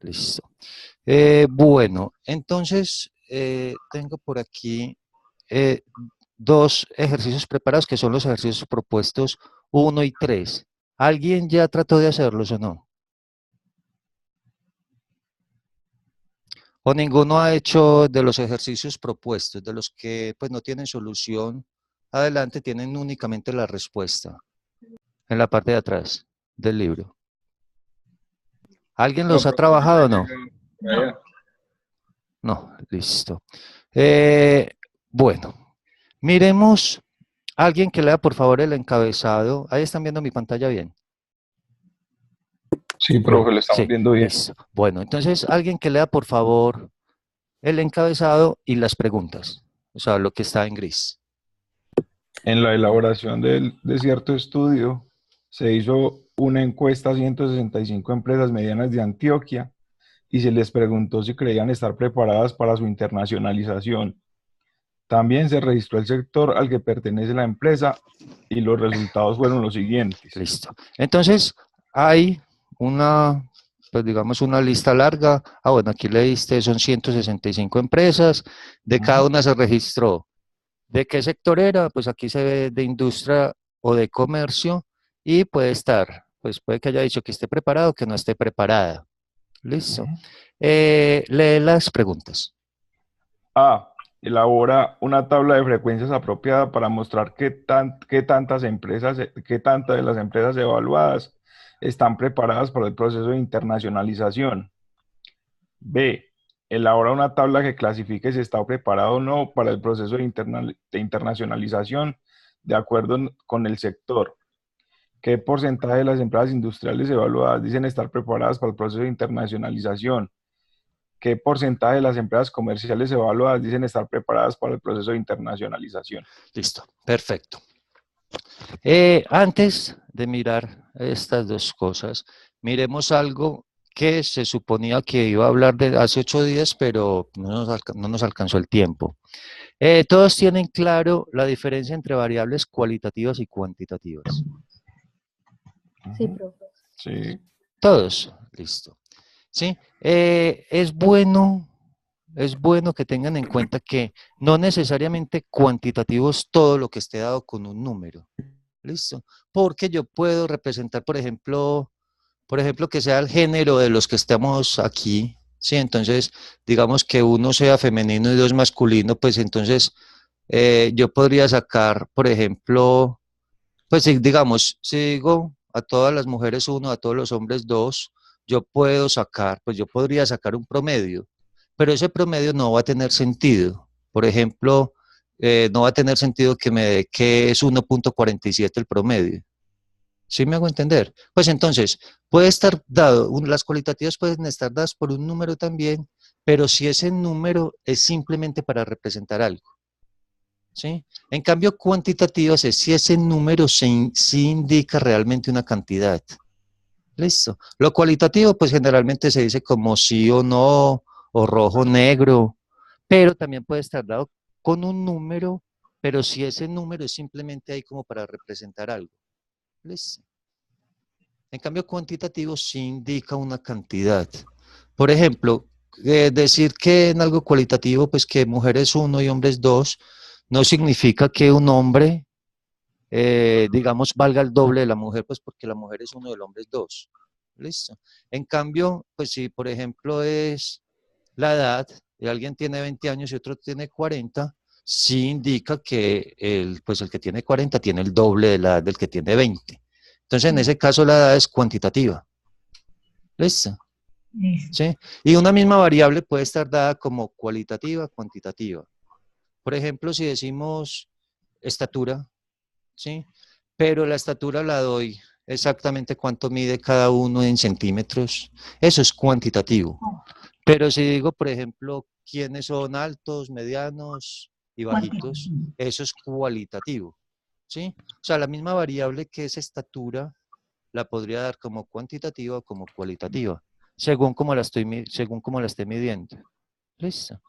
Listo. Bueno, entonces tengo por aquí dos ejercicios preparados que son los ejercicios propuestos 1 y 3. ¿Alguien ya trató de hacerlos o no? ¿O ninguno ha hecho de los ejercicios propuestos, de los que pues no tienen solución adelante, tienen únicamente la respuesta en la parte de atrás del libro? ¿Alguien No, los ha profe, yo no trabajado he o no? llegado por allá. No, listo. Eh, bueno, miremos, alguien que lea por favor el encabezado. Ahí están viendo mi pantalla bien. Sí, profe, lo estamos Sí, viendo bien. listo. Bueno, entonces alguien que lea por favor el encabezado y las preguntas, o sea, lo que está en gris. En la elaboración de cierto estudio, se hizo una encuesta a 165 empresas medianas de Antioquia y se les preguntó si creían estar preparadas para su internacionalización. También se registró el sector al que pertenece la empresa y los resultados fueron los siguientes. Listo. Entonces, hay una, pues digamos, una lista larga. Ah, bueno, aquí leíste, son 165 empresas. De cada Ujú. una se registró. ¿De qué sector era? Pues aquí se ve de industria o de comercio y puede estar, pues puede que haya dicho que esté preparado o que no esté preparada. Listo. Ujú. Lee las preguntas. A. Elabora una tabla de frecuencias apropiada para mostrar qué tantas de las empresas evaluadas están preparadas para el proceso de internacionalización. B. Elabora una tabla que clasifique si está preparado o no para el proceso de internacionalización de acuerdo con el sector. ¿Qué porcentaje de las empresas industriales evaluadas dicen estar preparadas para el proceso de internacionalización? ¿Qué porcentaje de las empresas comerciales evaluadas dicen estar preparadas para el proceso de internacionalización? Listo. Perfecto. Antes de mirar estas dos cosas, miremos algo que se suponía que iba a hablar de hace 8 días, pero no nos alcanzó el tiempo. Todos tienen claro la diferencia entre variables cualitativas y cuantitativas. Sí, Ujú. profe. Sí. Todos, listo. ¿Sí? Es bueno que tengan en cuenta que no necesariamente cuantitativo es todo lo que esté dado con un número. ¿Listo? Porque yo puedo representar, por ejemplo, que sea el género de los que estamos aquí, ¿sí? Entonces, digamos que uno sea femenino y dos masculino, pues entonces yo podría sacar, por ejemplo, pues digamos, si digo a todas las mujeres uno, a todos los hombres dos, yo puedo sacar, pues yo podría sacar un promedio, pero ese promedio no va a tener sentido. Por ejemplo, no va a tener sentido que me dé que es 1,47 el promedio. ¿Sí me hago entender? Pues entonces, puede estar dado, las cualitativas pueden estar dadas por un número también, pero si ese número es simplemente para representar algo, ¿sí? En cambio, cuantitativas es si ese número sí indica realmente una cantidad. Listo. Lo cualitativo, pues generalmente se dice como sí o no, o rojo, negro, pero también puede estar dado con un número, pero si ese número es simplemente ahí como para representar algo. Listo. En cambio, cuantitativo sí indica una cantidad. Por ejemplo, decir que en algo cualitativo, pues que mujeres uno y hombres dos, no significa que un hombre, digamos, valga el doble de la mujer, pues porque la mujer es uno y el hombre es dos. Listo. En cambio, pues si por ejemplo es la edad, y alguien tiene 20 años y otro tiene 40, sí indica que pues el que tiene 40 tiene el doble de la edad del que tiene 20. Entonces, en ese caso, la edad es cuantitativa. ¿Listo? Listo. ¿Sí? Y una misma variable puede estar dada como cualitativa, cuantitativa. Por ejemplo, si decimos estatura, ¿sí? Pero la estatura la doy exactamente cuánto mide cada uno en centímetros. Eso es cuantitativo. Pero si digo, por ejemplo, quiénes son altos, medianos y bajitos, Cuantitativo. eso es cualitativo. ¿Sí? O sea, la misma variable que es estatura la podría dar como cuantitativa o como cualitativa, según cómo la esté midiendo. Listo.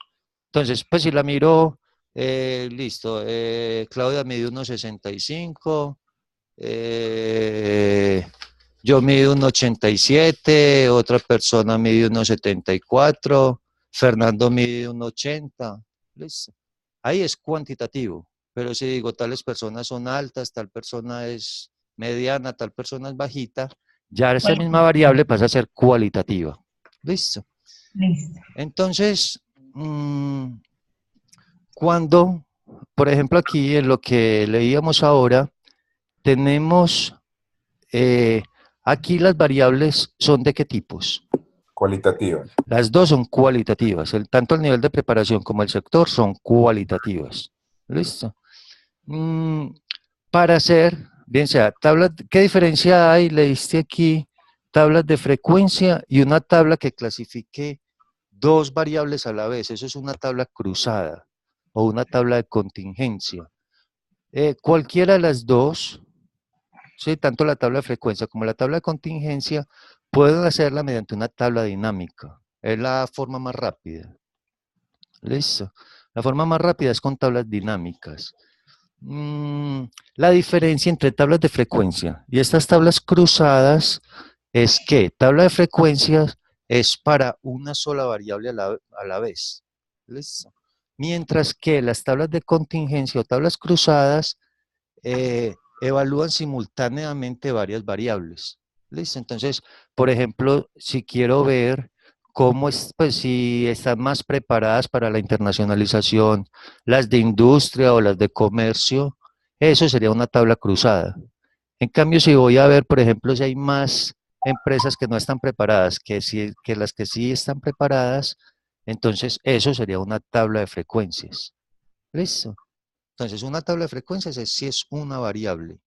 Entonces, pues si la miro, listo, Claudia mide 1,65, yo mido 1,87, otra persona mide 1,74, Fernando mide 1,80. Listo. Ahí es cuantitativo, pero si digo tales personas son altas, tal persona es mediana, tal persona es bajita, ya esa misma variable pasa a ser cualitativa. Listo. Listo. Entonces, cuando, por ejemplo, aquí en lo que leíamos ahora, tenemos, aquí las variables son de qué tipos. Cualitativa. Las dos son cualitativas, tanto el nivel de preparación como el sector son cualitativas. ¿Listo? Para hacer, bien sea, tablas, ¿qué diferencia hay? Le diste aquí tablas de frecuencia y una tabla que clasifique dos variables a la vez. Eso es una tabla cruzada o una tabla de contingencia. Cualquiera de las dos, ¿sí? Tanto la tabla de frecuencia como la tabla de contingencia, pueden hacerla mediante una tabla dinámica. Es la forma más rápida. Listo. La forma más rápida es con tablas dinámicas. La diferencia entre tablas de frecuencia y estas tablas cruzadas es que tabla de frecuencias es para una sola variable a la vez. ¿Listo? Mientras que las tablas de contingencia o tablas cruzadas evalúan simultáneamente varias variables. ¿Listo? Entonces, por ejemplo, si quiero ver cómo es, pues si están más preparadas para la internacionalización, las de industria o las de comercio, eso sería una tabla cruzada. En cambio, si voy a ver, por ejemplo, si hay más empresas que no están preparadas que las que sí están preparadas, entonces eso sería una tabla de frecuencias. ¿Listo? Entonces, una tabla de frecuencias es si es una variable.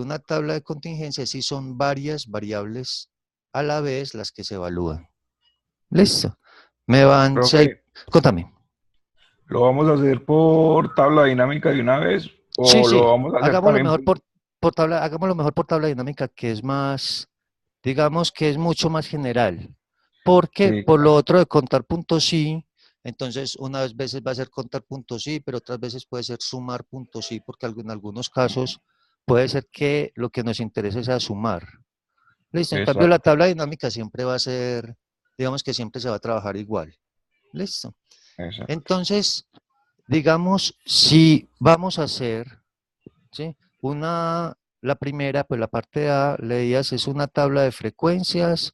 Una tabla de contingencia es si son varias variables a la vez las que se evalúan. Listo. Me van, si hay, Profe, contame. ¿lo vamos a hacer por tabla dinámica de una vez Sí, o lo sí, vamos a hacer hagámoslo también mejor por tabla, hagámoslo mejor por tabla dinámica, que es más, digamos que es mucho más general. Porque Sí, por lo claro. otro de contar puntos sí, entonces unas veces va a ser contar puntos sí, pero otras veces puede ser sumar puntos sí, porque en algunos casos puede ser que lo que nos interese sea sumar. Listo, en cambio la Exacto, tabla dinámica siempre va a ser, digamos que siempre se va a trabajar igual. Listo. exacto. Entonces, digamos, si vamos a hacer, ¿sí? La primera, pues la parte A, leías, es una tabla de frecuencias,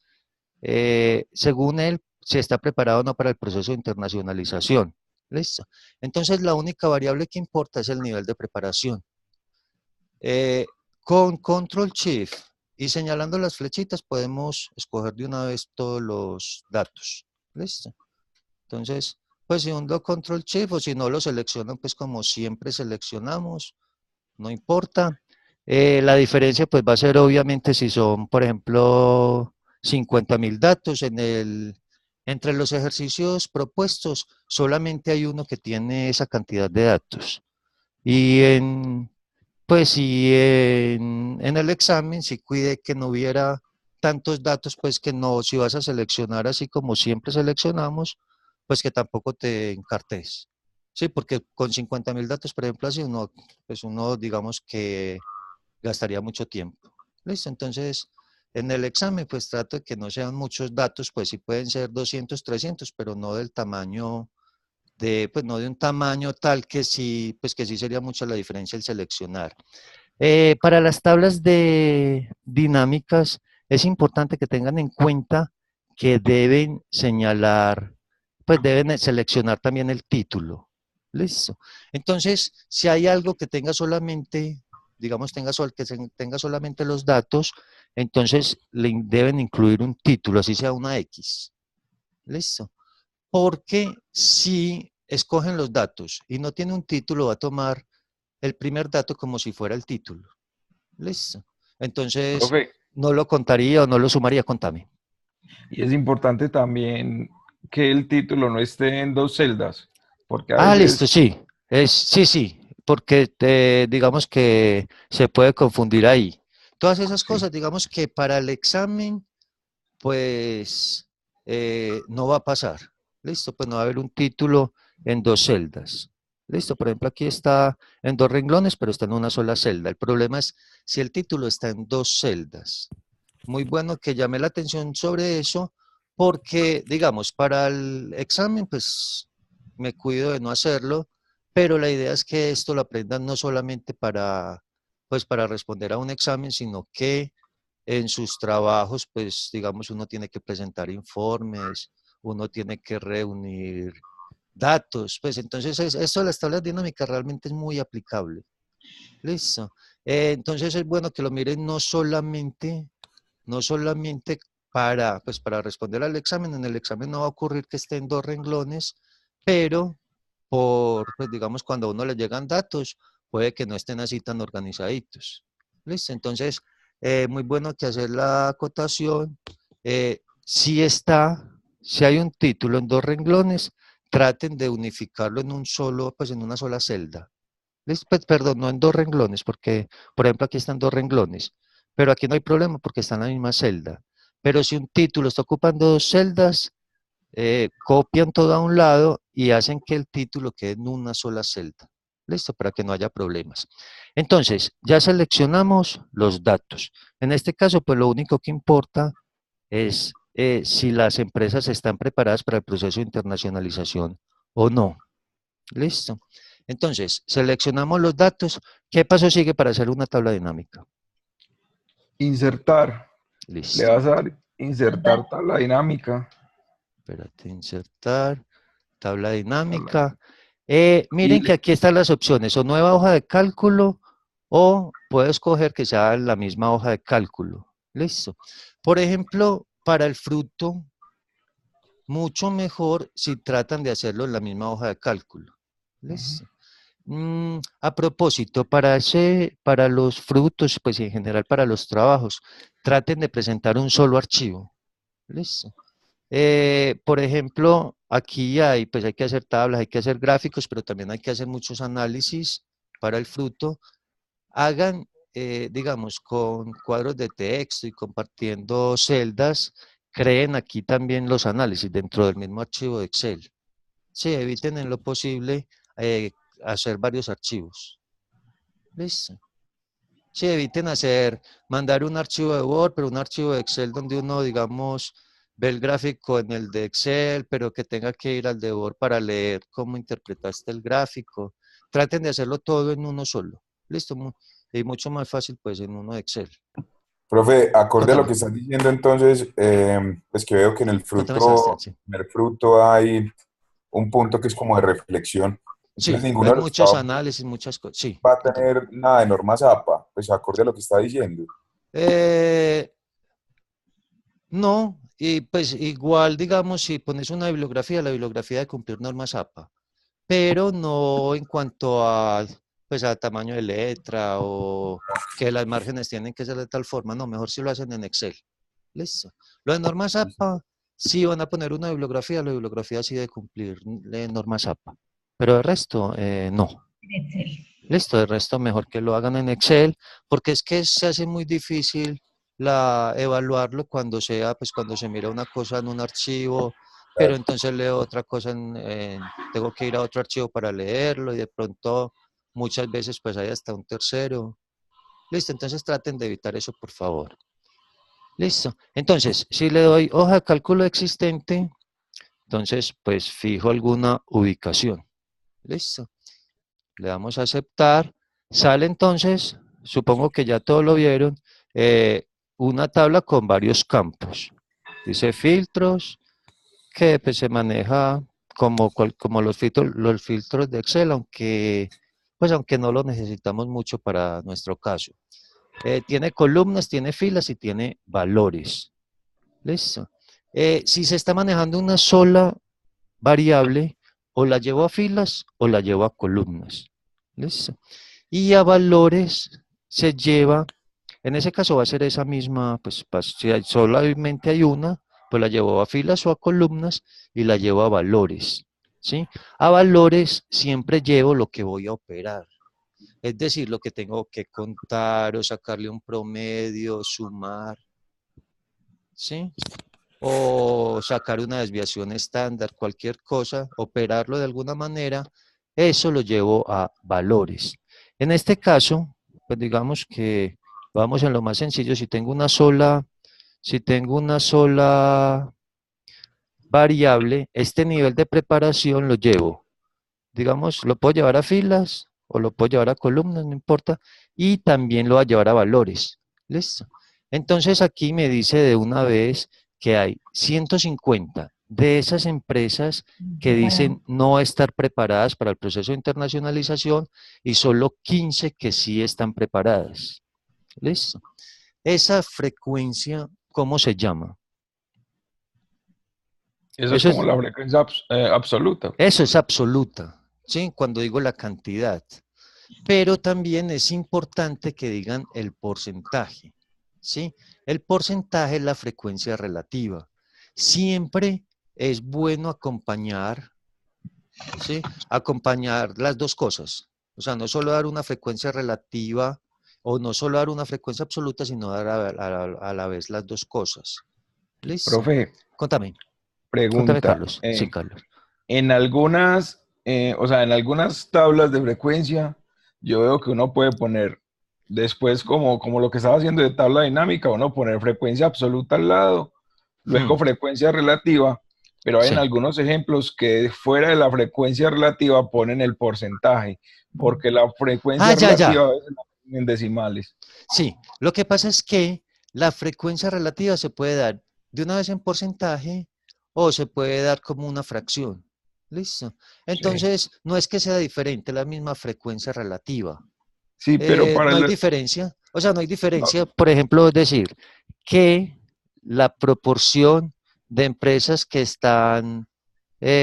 según él, si está preparado o no para el proceso de internacionalización. Listo. Entonces, la única variable que importa es el nivel de preparación. Con Control Shift y señalando las flechitas podemos escoger de una vez todos los datos. ¿Listo? Entonces, pues si hundo Control Shift o si no lo selecciono, pues como siempre seleccionamos, no importa. La diferencia pues va a ser obviamente si son, por ejemplo, 50.000 datos entre los ejercicios propuestos, solamente hay uno que tiene esa cantidad de datos. Y pues y en el examen, si cuide que no hubiera tantos datos, pues que no, si vas a seleccionar así como siempre seleccionamos, pues que tampoco te encartes. Sí, porque con 50.000 datos, por ejemplo, así uno, pues uno digamos que gastaría mucho tiempo. Listo, entonces en el examen pues trato de que no sean muchos datos, pues sí pueden ser 200, 300, pero no del tamaño pues no de un tamaño tal pues que sí sería mucha la diferencia el seleccionar. Para las tablas de dinámicas es importante que tengan en cuenta que deben señalar, pues deben seleccionar también el título. Listo. Entonces, si hay algo que tenga solamente, digamos, tenga solamente los datos, entonces deben incluir un título, así sea una X. Listo. Porque si escogen los datos y no tiene un título, va a tomar el primer dato como si fuera el título. Listo. Entonces, Profe, no lo contaría o no lo sumaría, contame. y es importante también que el título no esté en dos celdas, porque a Ah, listo, veces, sí. Sí, sí, porque digamos que se puede confundir ahí. Todas esas sí, cosas, digamos que para el examen, pues no va a pasar. Listo, pues no va a haber un título en dos celdas. Listo, por ejemplo, aquí está en 2 renglones, pero está en una sola celda. El problema es si el título está en 2 celdas. Muy bueno que llame la atención sobre eso, porque, digamos, para el examen, pues me cuido de no hacerlo, pero la idea es que esto lo aprendan no solamente para, pues, para responder a un examen, sino que en sus trabajos, pues, digamos, uno tiene que presentar informes, uno tiene que reunir datos, pues entonces esto de las tablas dinámicas realmente es muy aplicable. Listo. Entonces es bueno que lo miren no solamente para, pues para responder al examen. En el examen no va a ocurrir que esté en 2 renglones, pero pues digamos, cuando a uno le llegan datos, puede que no estén así tan organizaditos. Listo. Entonces, muy bueno que hacer la acotación. Si hay un título en 2 renglones, traten de unificarlo en un solo, pues en una sola celda. Pues, perdón, no en 2 renglones, porque, por ejemplo, aquí están 2 renglones, pero aquí no hay problema porque está en la misma celda. Pero si un título está ocupando 2 celdas, copian todo a un lado y hacen que el título quede en una sola celda. Listo, para que no haya problemas. Entonces, ya seleccionamos los datos. En este caso, pues lo único que importa es si las empresas están preparadas para el proceso de internacionalización o no. Listo. Entonces, seleccionamos los datos. ¿Qué paso sigue para hacer una tabla dinámica? Insertar. Le Listo. vas a dar insertar tabla dinámica. Espérate, insertar, tabla dinámica. Y Miren que aquí están las opciones, o nueva hoja de cálculo, o puedo escoger que sea la misma hoja de cálculo. Listo. Por ejemplo, para el fruto, mucho mejor si tratan de hacerlo en la misma hoja de cálculo. Listo. A propósito, para los frutos, pues y en general para los trabajos, traten de presentar un solo archivo. Listo. Por ejemplo, aquí pues hay que hacer tablas, hay que hacer gráficos, pero también hay que hacer muchos análisis para el fruto. Hagan, digamos, con cuadros de texto y compartiendo celdas, creen aquí también los análisis dentro del mismo archivo de Excel. Sí, eviten en lo posible hacer varios archivos. Listo. Sí, eviten mandar un archivo de Word, pero un archivo de Excel donde uno, digamos, ve el gráfico en el de Excel, pero que tenga que ir al de Word para leer cómo interpretaste el gráfico. Traten de hacerlo todo en uno solo. Listo. Y mucho más fácil, pues, en uno de Excel. Profe, acorde a lo Contame. que estás diciendo entonces, pues que veo que Contame, Sebastián, sí. en el fruto hay un punto que es como de reflexión. Entonces Sí, ninguno hay de los muchos trabajos análisis, muchas cosas. Sí, va a contame. tener nada de normas APA, pues acorde a lo que está diciendo. Eh, No, y pues igual, digamos, si pones una bibliografía, la bibliografía de cumplir normas APA, pero no en cuanto a, pues, a tamaño de letra o que las márgenes tienen que ser de tal forma, no, mejor si lo hacen en Excel. Listo. Lo de normas APA, sí van a poner una bibliografía, la bibliografía sí debe cumplir normas APA, pero el resto, no. Listo, el resto mejor que lo hagan en Excel, porque es que se hace muy difícil evaluarlo pues cuando se mira una cosa en un archivo, pero entonces leo otra cosa, tengo que ir a otro archivo para leerlo y de pronto muchas veces pues hay hasta un tercero. Listo, entonces traten de evitar eso, por favor. Listo, entonces si le doy hoja de cálculo existente, entonces pues fijo alguna ubicación. Listo. Le damos a aceptar. Sale entonces, supongo que ya todos lo vieron, una tabla con varios campos. Dice filtros, que pues, se maneja como los filtros de Excel, aunque no lo necesitamos mucho para nuestro caso. Tiene columnas, tiene filas y tiene valores. Listo. Si se está manejando una sola variable, o la llevo a filas o la llevo a columnas. ¿Listo? Y a valores se lleva, en ese caso va a ser esa misma, pues si solamente hay una, pues la llevo a filas o a columnas y la llevo a valores. ¿Sí? A valores siempre llevo lo que voy a operar. Es decir, lo que tengo que contar o sacarle un promedio, sumar. ¿Sí? O sacar una desviación estándar, cualquier cosa, operarlo de alguna manera, eso lo llevo a valores. En este caso, pues digamos que vamos en lo más sencillo, si tengo una sola variable, este nivel de preparación lo llevo, digamos, lo puedo llevar a filas o lo puedo llevar a columnas, no importa, y también lo voy a llevar a valores. ¿Listo? Entonces aquí me dice de una vez que hay 150 de esas empresas que dicen no estar preparadas para el proceso de internacionalización y solo 15 que sí están preparadas. ¿Listo? Esa frecuencia, ¿cómo se llama? Eso es como la frecuencia absoluta. Eso es absoluta, ¿sí? Cuando digo la cantidad. Pero también es importante que digan el porcentaje, ¿sí? El porcentaje es la frecuencia relativa. Siempre es bueno acompañar, ¿sí? Acompañar las dos cosas. O sea, no solo dar una frecuencia relativa o no solo dar una frecuencia absoluta, sino dar a la vez las dos cosas. ¿Listo? Profe, Contame, pregunta. Carlos. Sí, Carlos. En algunas, o sea, en algunas tablas de frecuencia, yo veo que uno puede poner después, como lo que estaba haciendo de tabla dinámica, uno poner frecuencia absoluta al lado, luego frecuencia relativa, pero hay en algunos ejemplos que fuera de la frecuencia relativa ponen el porcentaje, porque la frecuencia relativa a veces la ponen en decimales. Sí, lo que pasa es que la frecuencia relativa se puede dar de una vez en porcentaje o se puede dar como una fracción. ¿Listo? Entonces, no es que sea diferente, la misma frecuencia relativa. Sí, pero para no hay diferencia. O sea, no hay diferencia, por ejemplo, es decir, que la proporción de empresas que están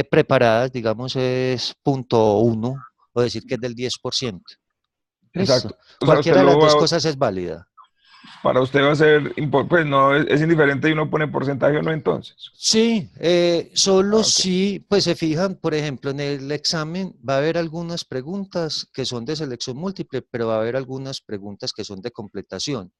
preparadas, digamos, es 0.1, o decir que es del 10%. ¿Listo? Exacto. O sea, cualquiera de las dos cosas es válida. Para usted va a ser, pues no, es indiferente y uno pone porcentaje o no entonces. Sí, solo si, pues se fijan, por ejemplo, en el examen va a haber algunas preguntas que son de selección múltiple, pero va a haber algunas preguntas que son de completación.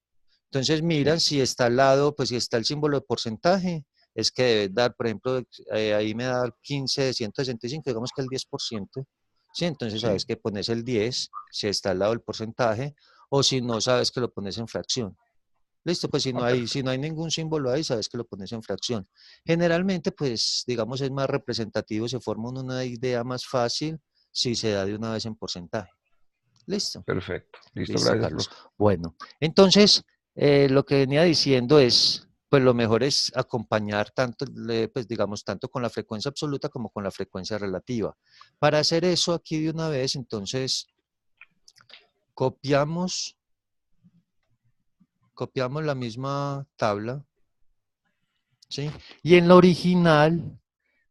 Entonces miran si está al lado, pues si está el símbolo de porcentaje, es que debe dar, por ejemplo, ahí me da 15 de 165, digamos que el 10%. Sí, entonces sabes que pones el 10 si está al lado del porcentaje, o si no, sabes que lo pones en fracción. Listo, pues si no hay ningún símbolo ahí, sabes que lo pones en fracción. Generalmente, pues, digamos, es más representativo, se forma una idea más fácil si se da de una vez en porcentaje. ¿Listo? Perfecto. Listo, Listo, gracias, Carlos. profe. Bueno, entonces, lo que venía diciendo es, pues lo mejor es acompañar tanto, pues digamos, tanto con la frecuencia absoluta como con la frecuencia relativa. Para hacer eso aquí de una vez, entonces, copiamos la misma tabla, ¿sí? Y en la original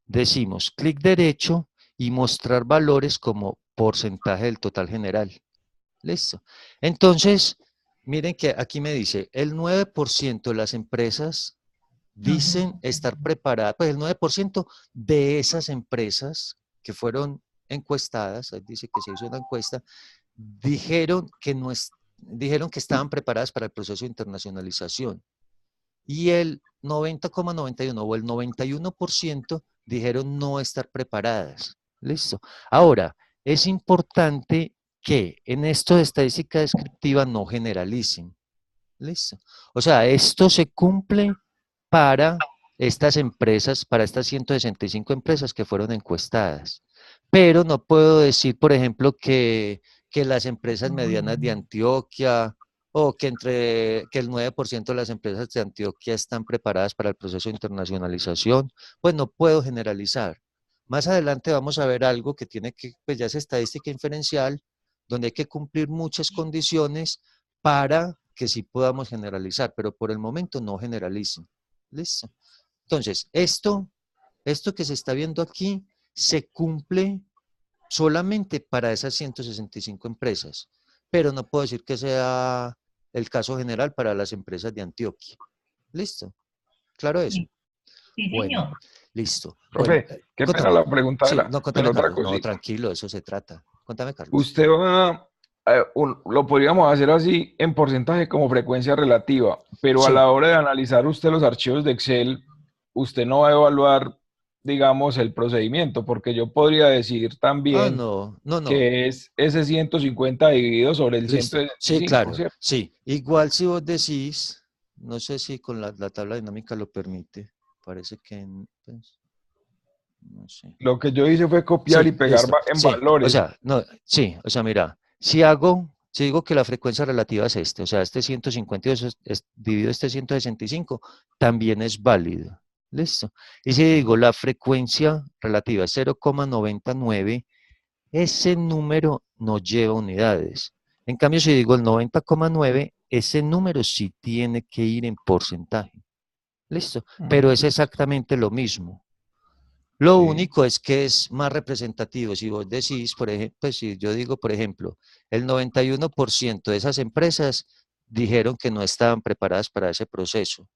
decimos clic derecho y mostrar valores como porcentaje del total general. Listo. Entonces, miren que aquí me dice, el 9% de las empresas dicen estar preparadas, pues el 9% de esas empresas que fueron encuestadas, dice que se hizo una encuesta, dijeron que estaban preparadas para el proceso de internacionalización. Y el 90,91 o el 91% dijeron no estar preparadas. Listo. Ahora, es importante que en esto de estadística descriptiva no generalicen. Listo. O sea, esto se cumple para estas empresas, para estas 165 empresas que fueron encuestadas. Pero no puedo decir, por ejemplo, que las empresas medianas de Antioquia o que el 9% de las empresas de Antioquia están preparadas para el proceso de internacionalización, pues no puedo generalizar. Más adelante vamos a ver algo que tiene que, pues ya es estadística inferencial, donde hay que cumplir muchas condiciones para que sí podamos generalizar, pero por el momento no generalicen. ¿Listo? Entonces, esto que se está viendo aquí se cumple solamente para esas 165 empresas, pero no puedo decir que sea el caso general para las empresas de Antioquia. ¿Listo? ¿Claro eso? Sí, bueno, señor. listo. Profe, Bueno, qué pena la pregunta sí, no, de la contame, otra Carlos. No, cosita. tranquilo, de eso se trata. Contame, Carlos. Usted va, lo podríamos hacer así en porcentaje como frecuencia relativa, pero a Sí. la hora de analizar usted los archivos de Excel, usted no va a evaluar digamos, el procedimiento, porque yo podría decir Ah, también no, no, no. que es ese 150 dividido sobre el Listo. Sí, 165, claro. ¿cierto? Sí. Igual si vos decís, no sé si con la tabla dinámica lo permite. Parece que, pues, no sé. Lo que yo hice fue copiar y Sí, pegar listo. en Sí, o valores. sea, no, sí, o sea, mira, si digo que la frecuencia relativa es este, o sea, este 152 dividido este 165, también es válido. Listo. Y si digo la frecuencia relativa es 0,99, ese número no lleva unidades. En cambio, si digo el 90,9, ese número sí tiene que ir en porcentaje. Listo. Pero es exactamente lo mismo. Lo Sí, único es que es más representativo. Si vos decís, por ejemplo, pues si yo digo, por ejemplo, el 91% de esas empresas dijeron que no estaban preparadas para ese proceso.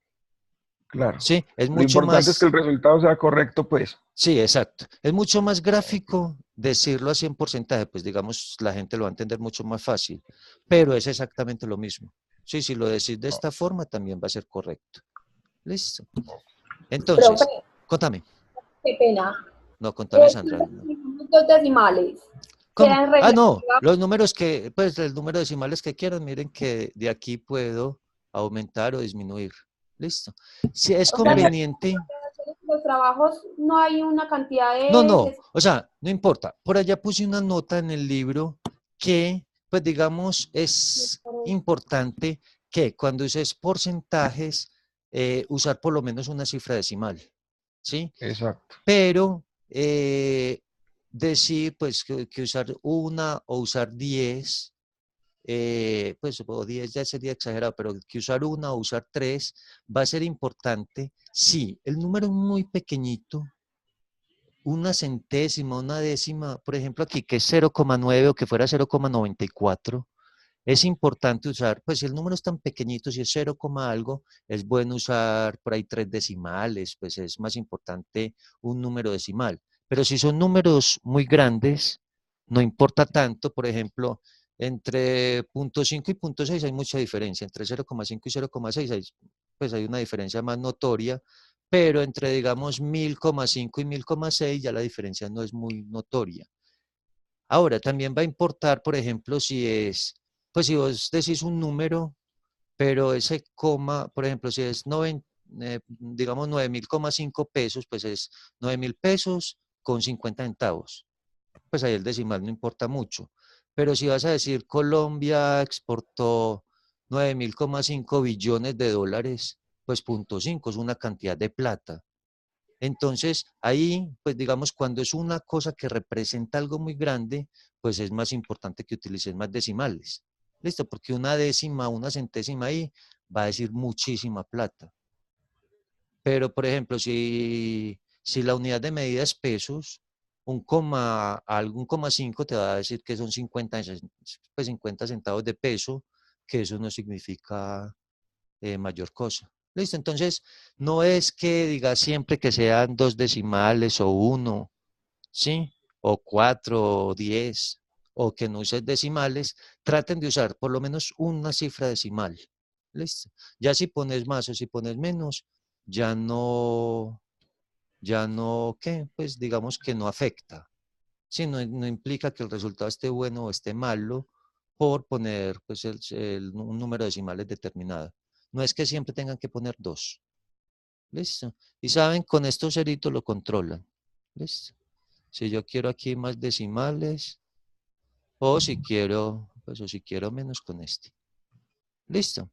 claro. Sí, es Lo mucho importante es que más, el resultado sea correcto, pues. sí, exacto. Es mucho más gráfico decirlo así en porcentaje, pues digamos, la gente lo va a entender mucho más fácil, pero es exactamente lo mismo. Sí, si lo decís de esta forma, también va a ser correcto. Listo. Profe, Entonces, contame. qué pena. No, contame, Sandra. Entonces, tenemos dos decimales. ¿Cómo? Quedan Ah, no, reflexivas. los números que, pues el número de decimales que quieran, miren que de aquí puedo aumentar o disminuir. Listo. Si es O sea, conveniente, los trabajos no hay una cantidad no, de... no, o sea, no importa. Por allá puse una nota en el libro que, pues digamos, es importante que cuando uses porcentajes, usar por lo menos una cifra decimal, ¿sí? Exacto. Pero decir, pues, que usar una o usar 10, pues, o 10 ya sería exagerado, pero que usar una o usar 3 va a ser importante si el número es muy pequeñito, una centésima, una décima, por ejemplo aquí que es 0,9 o que fuera 0,94, es importante usar, pues si el número es tan pequeñito, si es 0, algo, es bueno usar por ahí 3 decimales, pues es más importante un número decimal. Pero si son números muy grandes, no importa tanto, por ejemplo, entre 0,5 y 0,6 hay mucha diferencia, entre 0,5 y 0,6 hay, pues hay una diferencia más notoria, pero entre, digamos, 1000,5 y 1000,6 ya la diferencia no es muy notoria. Ahora, también va a importar, por ejemplo, si es, pues si vos decís un número, pero ese coma, por ejemplo, si es digamos 9.000,5 pesos, pues es 9.000 pesos con 50 centavos. Pues ahí el decimal no importa mucho. Pero si vas a decir Colombia exportó 9.000,5 billones de dólares, pues 0,5 es una cantidad de plata. Entonces, ahí, pues digamos, cuando es una cosa que representa algo muy grande, pues es más importante que utilices más decimales. ¿Listo? Porque una décima, una centésima ahí va a decir muchísima plata. Pero, por ejemplo, si la unidad de medida es pesos, algún 5 te va a decir que son 50 centavos de peso, que eso no significa mayor cosa. ¿Listo? Entonces, no es que diga siempre que sean 2 decimales o 1, ¿sí? O 4 o 10, o que no uses decimales, traten de usar por lo menos una cifra decimal. ¿Listo? Ya si pones más o si pones menos, ¿qué? Pues digamos que no afecta. Sí, no implica que el resultado esté bueno o esté malo por poner pues, un número de decimales determinado. No es que siempre tengan que poner 2. ¿Listo? Y saben, con estos ceritos lo controlan. ¿Listo? Si yo quiero aquí más decimales, o si quiero, pues o si quiero menos con este. ¿Listo?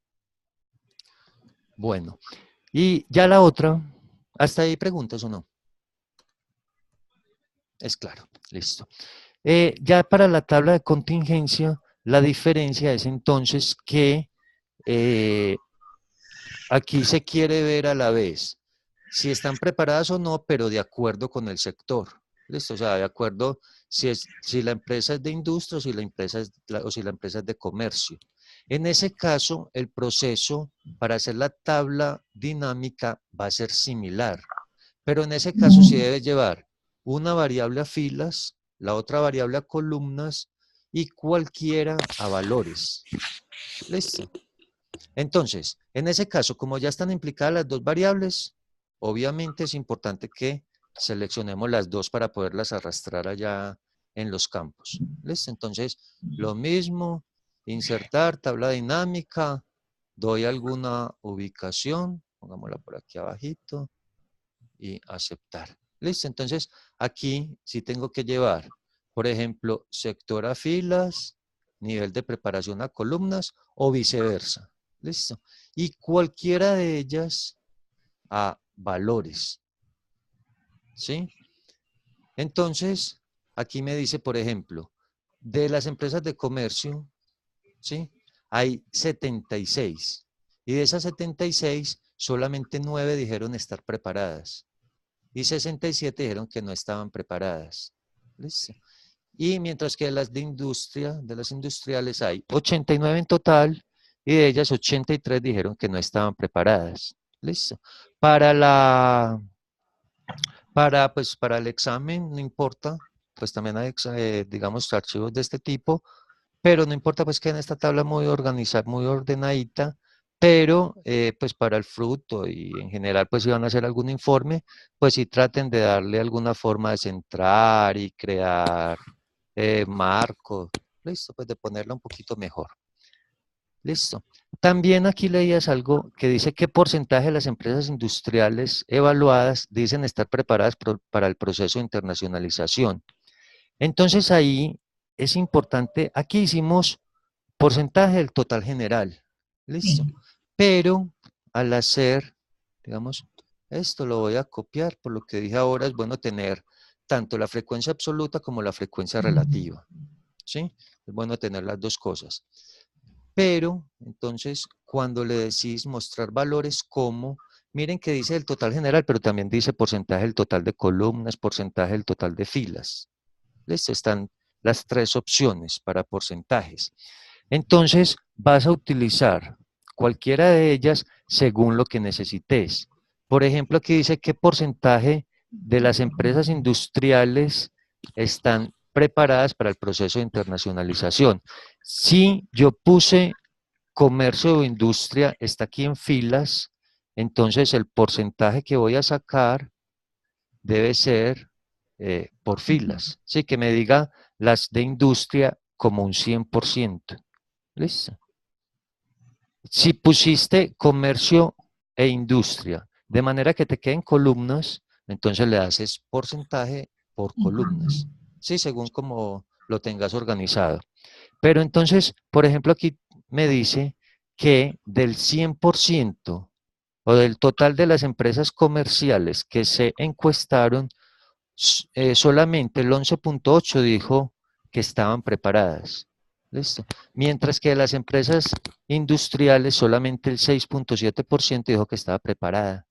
Bueno, y ya la otra, ¿hasta ahí preguntas o no? Es claro, listo. Ya para la tabla de contingencia, la diferencia es entonces que aquí se quiere ver a la vez si están preparadas o no, pero de acuerdo con el sector. ¿Listo? O sea, de acuerdo si la empresa es de industria o si la empresa es de comercio. En ese caso, el proceso para hacer la tabla dinámica va a ser similar, pero en ese caso sí debe llevar una variable a filas, la otra variable a columnas y cualquiera a valores. ¿Listo? Entonces, en ese caso, como ya están implicadas las dos variables, obviamente es importante que seleccionemos las dos para poderlas arrastrar allá en los campos. ¿Listo? Entonces, lo mismo, insertar, tabla dinámica, doy alguna ubicación, pongámosla por aquí abajito, y aceptar. ¿Listo? Entonces, aquí sí tengo que llevar, por ejemplo, sector a filas, nivel de preparación a columnas o viceversa. ¿Listo? Y cualquiera de ellas a valores. ¿Sí? Entonces, aquí me dice, por ejemplo, de las empresas de comercio, ¿sí? Hay 76. Y de esas 76, solamente 9 dijeron estar preparadas. Y 67 dijeron que no estaban preparadas. ¿Listo? Y mientras que de las de industria, de las industriales hay 89 en total, y de ellas 83 dijeron que no estaban preparadas. ¿Listo? Para la para el examen, no importa, pues también hay, digamos, archivos de este tipo, pero no importa pues que en esta tabla muy organizada, muy ordenadita, pero pues para el fruto y en general pues si van a hacer algún informe, pues sí traten de darle alguna forma de centrar y crear marco, listo, pues de ponerla un poquito mejor. Listo. También aquí leías algo que dice qué porcentaje de las empresas industriales evaluadas dicen estar preparadas para el proceso de internacionalización. Entonces ahí es importante, aquí hicimos porcentaje del total general. Listo. Pero al hacer, digamos, esto lo voy a copiar, por lo que dije ahora es bueno tener tanto la frecuencia absoluta como la frecuencia relativa. ¿Sí? Es bueno tener las dos cosas. Pero, entonces, cuando le decís mostrar valores como, miren que dice el total general, pero también dice porcentaje del total de columnas, porcentaje del total de filas. ¿Listo? Están las tres opciones para porcentajes. Entonces, vas a utilizar cualquiera de ellas según lo que necesites. Por ejemplo, aquí dice qué porcentaje de las empresas industriales están preparadas para el proceso de internacionalización. Si yo puse comercio o industria, está aquí en filas, entonces el porcentaje que voy a sacar debe ser por filas. Sí, que me diga las de industria como un 100%. ¿Listo? Si pusiste comercio e industria, de manera que te queden columnas, entonces le haces porcentaje por columnas. Sí, según como lo tengas organizado. Pero entonces, por ejemplo, aquí me dice que del 100% o del total de las empresas comerciales que se encuestaron, solamente el 11.8 dijo que estaban preparadas. ¿Listo? Mientras que de las empresas industriales solamente el 6.7% dijo que estaba preparada.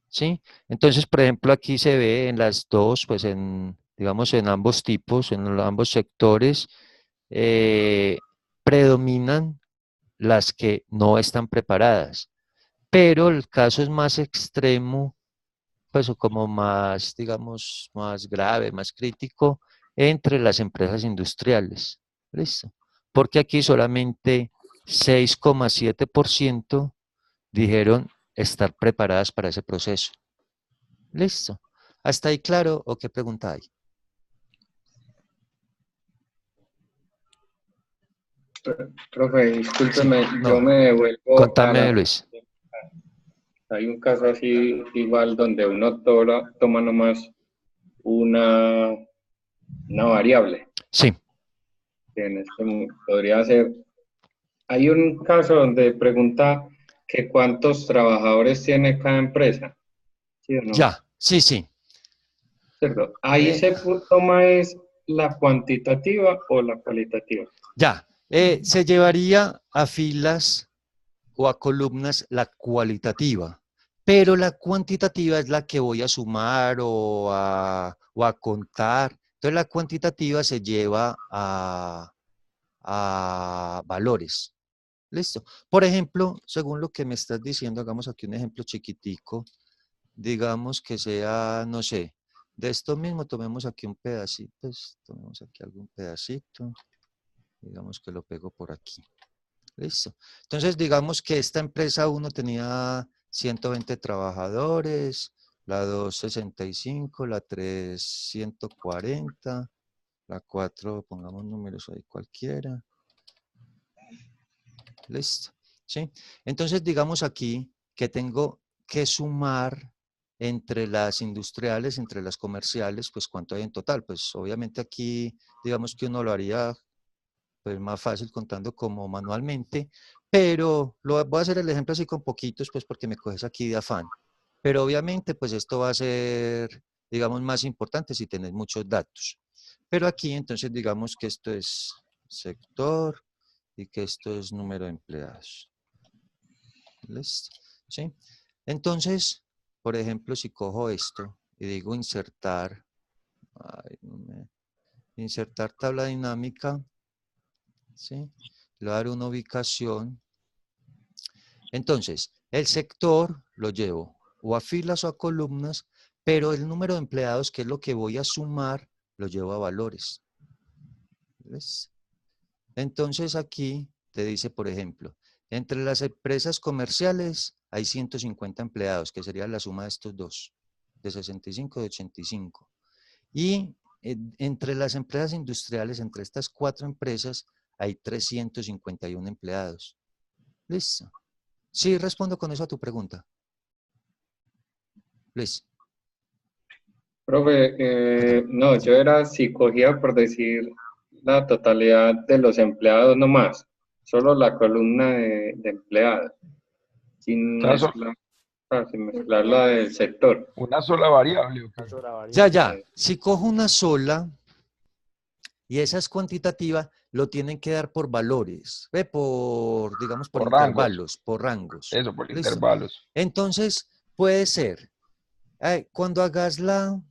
¿Sí? Entonces, por ejemplo, aquí se ve en las dos, pues digamos, en ambos tipos, en ambos sectores, predominan las que no están preparadas. Pero el caso es más extremo, pues o como más, digamos, más grave, más crítico, entre las empresas industriales. ¿Listo? Porque aquí solamente 6,7% dijeron estar preparadas para ese proceso. ¿Listo? ¿Hasta ahí claro o qué pregunta hay? Profe, discúlpeme, no. yo me devuelvo a Contame, Luis. Hay un caso así igual donde uno toma nomás una variable. Sí. Que en este podría ser. Hay un caso donde pregunta que cuántos trabajadores tiene cada empresa. ¿Sí o no? Ya, sí, sí. ¿Cierto? Ahí se toma es la cuantitativa o la cualitativa. Ya, se llevaría a filas o a columnas la cualitativa, pero la cuantitativa es la que voy a sumar o a contar. Entonces la cuantitativa se lleva a valores. ¿Listo? Por ejemplo, según lo que me estás diciendo, hagamos aquí un ejemplo chiquitico. Digamos que sea, no sé, de esto mismo tomemos aquí un pedacito, pues, tomemos aquí algún pedacito, digamos que lo pego por aquí. Listo. Entonces, digamos que esta empresa 1 tenía 120 trabajadores, la 2, 65, la 3, 140, la 4, pongamos números ahí cualquiera. Listo. ¿Sí? Entonces, digamos aquí que tengo que sumar entre las industriales, entre las comerciales, pues cuánto hay en total. Pues obviamente aquí, digamos que uno lo haría pues más fácil contando como manualmente, pero voy a hacer el ejemplo así con poquitos, pues porque me coges aquí de afán. Pero obviamente, pues esto va a ser, digamos, más importante si tenés muchos datos. Pero aquí, entonces, digamos que esto es sector y que esto es número de empleados. ¿Listo? ¿Sí? Entonces, por ejemplo, si cojo esto y digo insertar, insertar tabla dinámica, ¿sí? Le voy a dar una ubicación. Entonces, el sector lo llevo o a filas o a columnas, pero el número de empleados, que es lo que voy a sumar, lo llevo a valores. ¿Ves? Entonces aquí te dice, por ejemplo, entre las empresas comerciales hay 150 empleados, que sería la suma de estos dos, de 65 y de 85. Y entre las empresas industriales, entre estas 4 empresas, hay 351 empleados. ¿Listo? Sí, respondo con eso a tu pregunta. Luis. Profe, no, yo era si cogía por decir la totalidad de los empleados nomás, solo la columna de empleados, sin O sea, mezclar, sin mezclar la del sector. una sola variable. ¿O qué? Ya. Si cojo una sola y esa es cuantitativa, lo tienen que dar por valores, digamos, por Por rangos. intervalos, por rangos. Eso, por ¿Listo? intervalos. Entonces, puede ser, cuando hagas por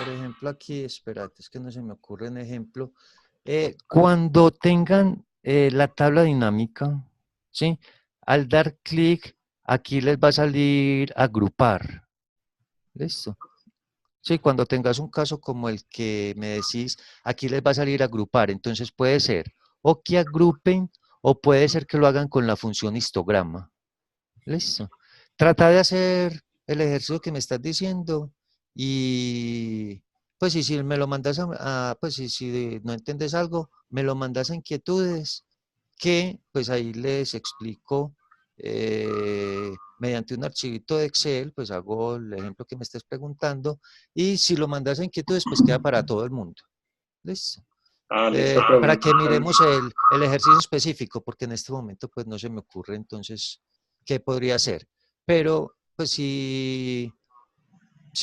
ejemplo, aquí, espérate, es que no se me ocurre un ejemplo. Cuando tengan la tabla dinámica, ¿sí? Al dar clic, aquí les va a salir agrupar. ¿Listo? Sí, cuando tengas un caso como el que me decís, aquí les va a salir agrupar. Entonces puede ser o que agrupen o puede ser que lo hagan con la función histograma. ¿Listo? Trata de hacer el ejercicio que me estás diciendo y pues si me lo mandas pues si no entiendes algo, me lo mandas a inquietudes que pues ahí les explico mediante un archivito de Excel, pues hago el ejemplo que me estés preguntando y si lo mandas a inquietudes pues queda para todo el mundo. ¿Listo? Listo, profe. Para que miremos el ejercicio específico, porque en este momento pues no se me ocurre entonces qué podría ser. Pero pues si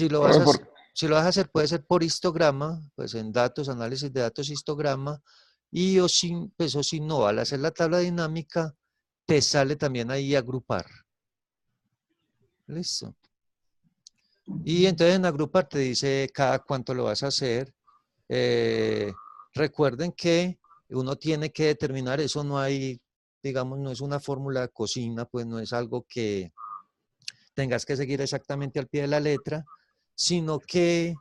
lo vas a hacer, puede ser por histograma, pues en datos, análisis de datos, histograma, y o si no, al hacer la tabla dinámica, te sale también ahí agrupar. Listo. Y entonces en agrupar te dice cada cuánto lo vas a hacer. Recuerden que uno tiene que determinar, eso no hay, digamos, no es una fórmula de cocina, pues no es algo que tengas que seguir exactamente al pie de la letra, sino que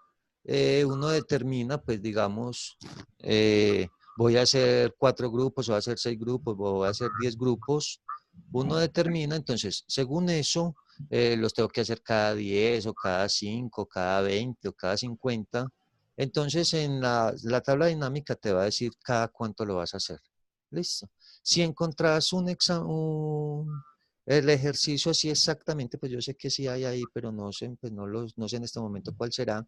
uno determina, pues digamos, voy a hacer 4 grupos, o voy a hacer 6 grupos, o voy a hacer 10 grupos, uno determina, entonces, según eso, los tengo que hacer cada 10, o cada 5, cada 20, o cada 50. Entonces, en la tabla dinámica te va a decir cada cuánto lo vas a hacer. ¿Listo? Si encontrás el ejercicio así exactamente, pues yo sé que sí hay ahí, pero no sé, pues no sé en este momento cuál será.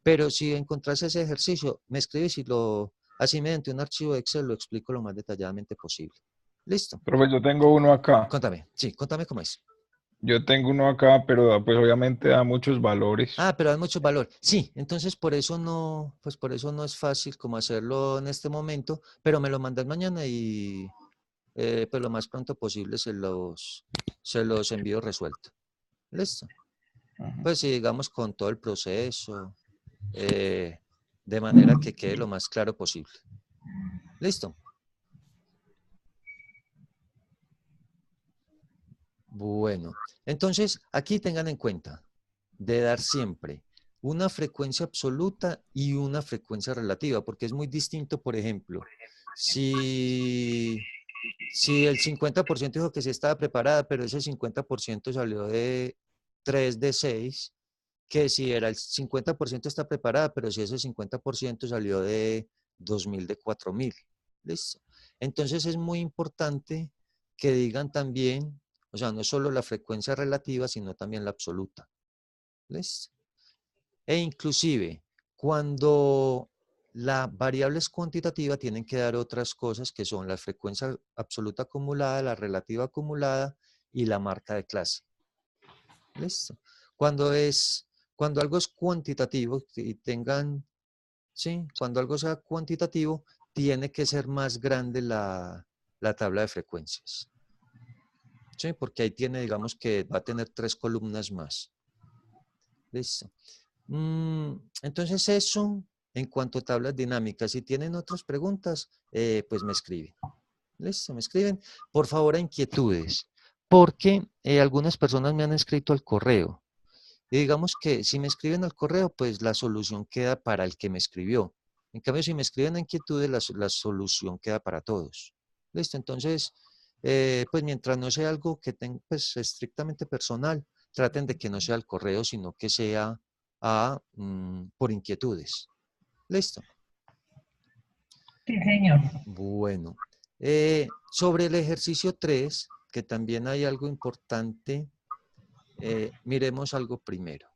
Pero si encontrás ese ejercicio, me escribes y así mediante un archivo de Excel lo explico lo más detalladamente posible. ¿Listo? Profe, yo tengo uno acá. Contame, sí, contame cómo es. Yo tengo uno acá, pero pues obviamente da muchos valores. Pero da mucho valor. Sí, entonces por eso no es fácil como hacerlo en este momento, pero me lo mandas mañana y pues lo más pronto posible se los envío resuelto. ¿Listo? Pues sí, digamos con todo el proceso, de manera que quede lo más claro posible. ¿Listo? Bueno, entonces aquí tengan en cuenta de dar siempre una frecuencia absoluta y una frecuencia relativa, porque es muy distinto, por ejemplo, si el 50% dijo que sí estaba preparada, pero ese 50% salió de 3 de 6, que si era el 50% está preparada, pero si ese 50% salió de 2.000 de 4.000. ¿Listo? Entonces es muy importante que digan también, o sea, no solo la frecuencia relativa, sino también la absoluta. ¿Listo? E inclusive, cuando la variable es cuantitativa, tienen que dar otras cosas que son la frecuencia absoluta acumulada, la relativa acumulada y la marca de clase. ¿Listo? Cuando algo es cuantitativo y tengan, ¿sí? Cuando algo sea cuantitativo, tiene que ser más grande la tabla de frecuencias. ¿Sí? Porque ahí tiene, digamos que va a tener 3 columnas más. ¿Listo? Entonces eso en cuanto a tablas dinámicas. Si tienen otras preguntas, pues me escriben. ¿Listo? Me escriben. Por favor, a inquietudes. Porque algunas personas me han escrito al correo. Y digamos que si me escriben al correo, pues la solución queda para el que me escribió. En cambio, si me escriben a inquietudes, la solución queda para todos. ¿Listo? Entonces, pues mientras no sea algo que tenga pues, estrictamente personal, traten de que no sea al correo, sino que sea por inquietudes. ¿Listo? Sí, señor. Bueno, sobre el ejercicio 3, que también hay algo importante, miremos algo primero.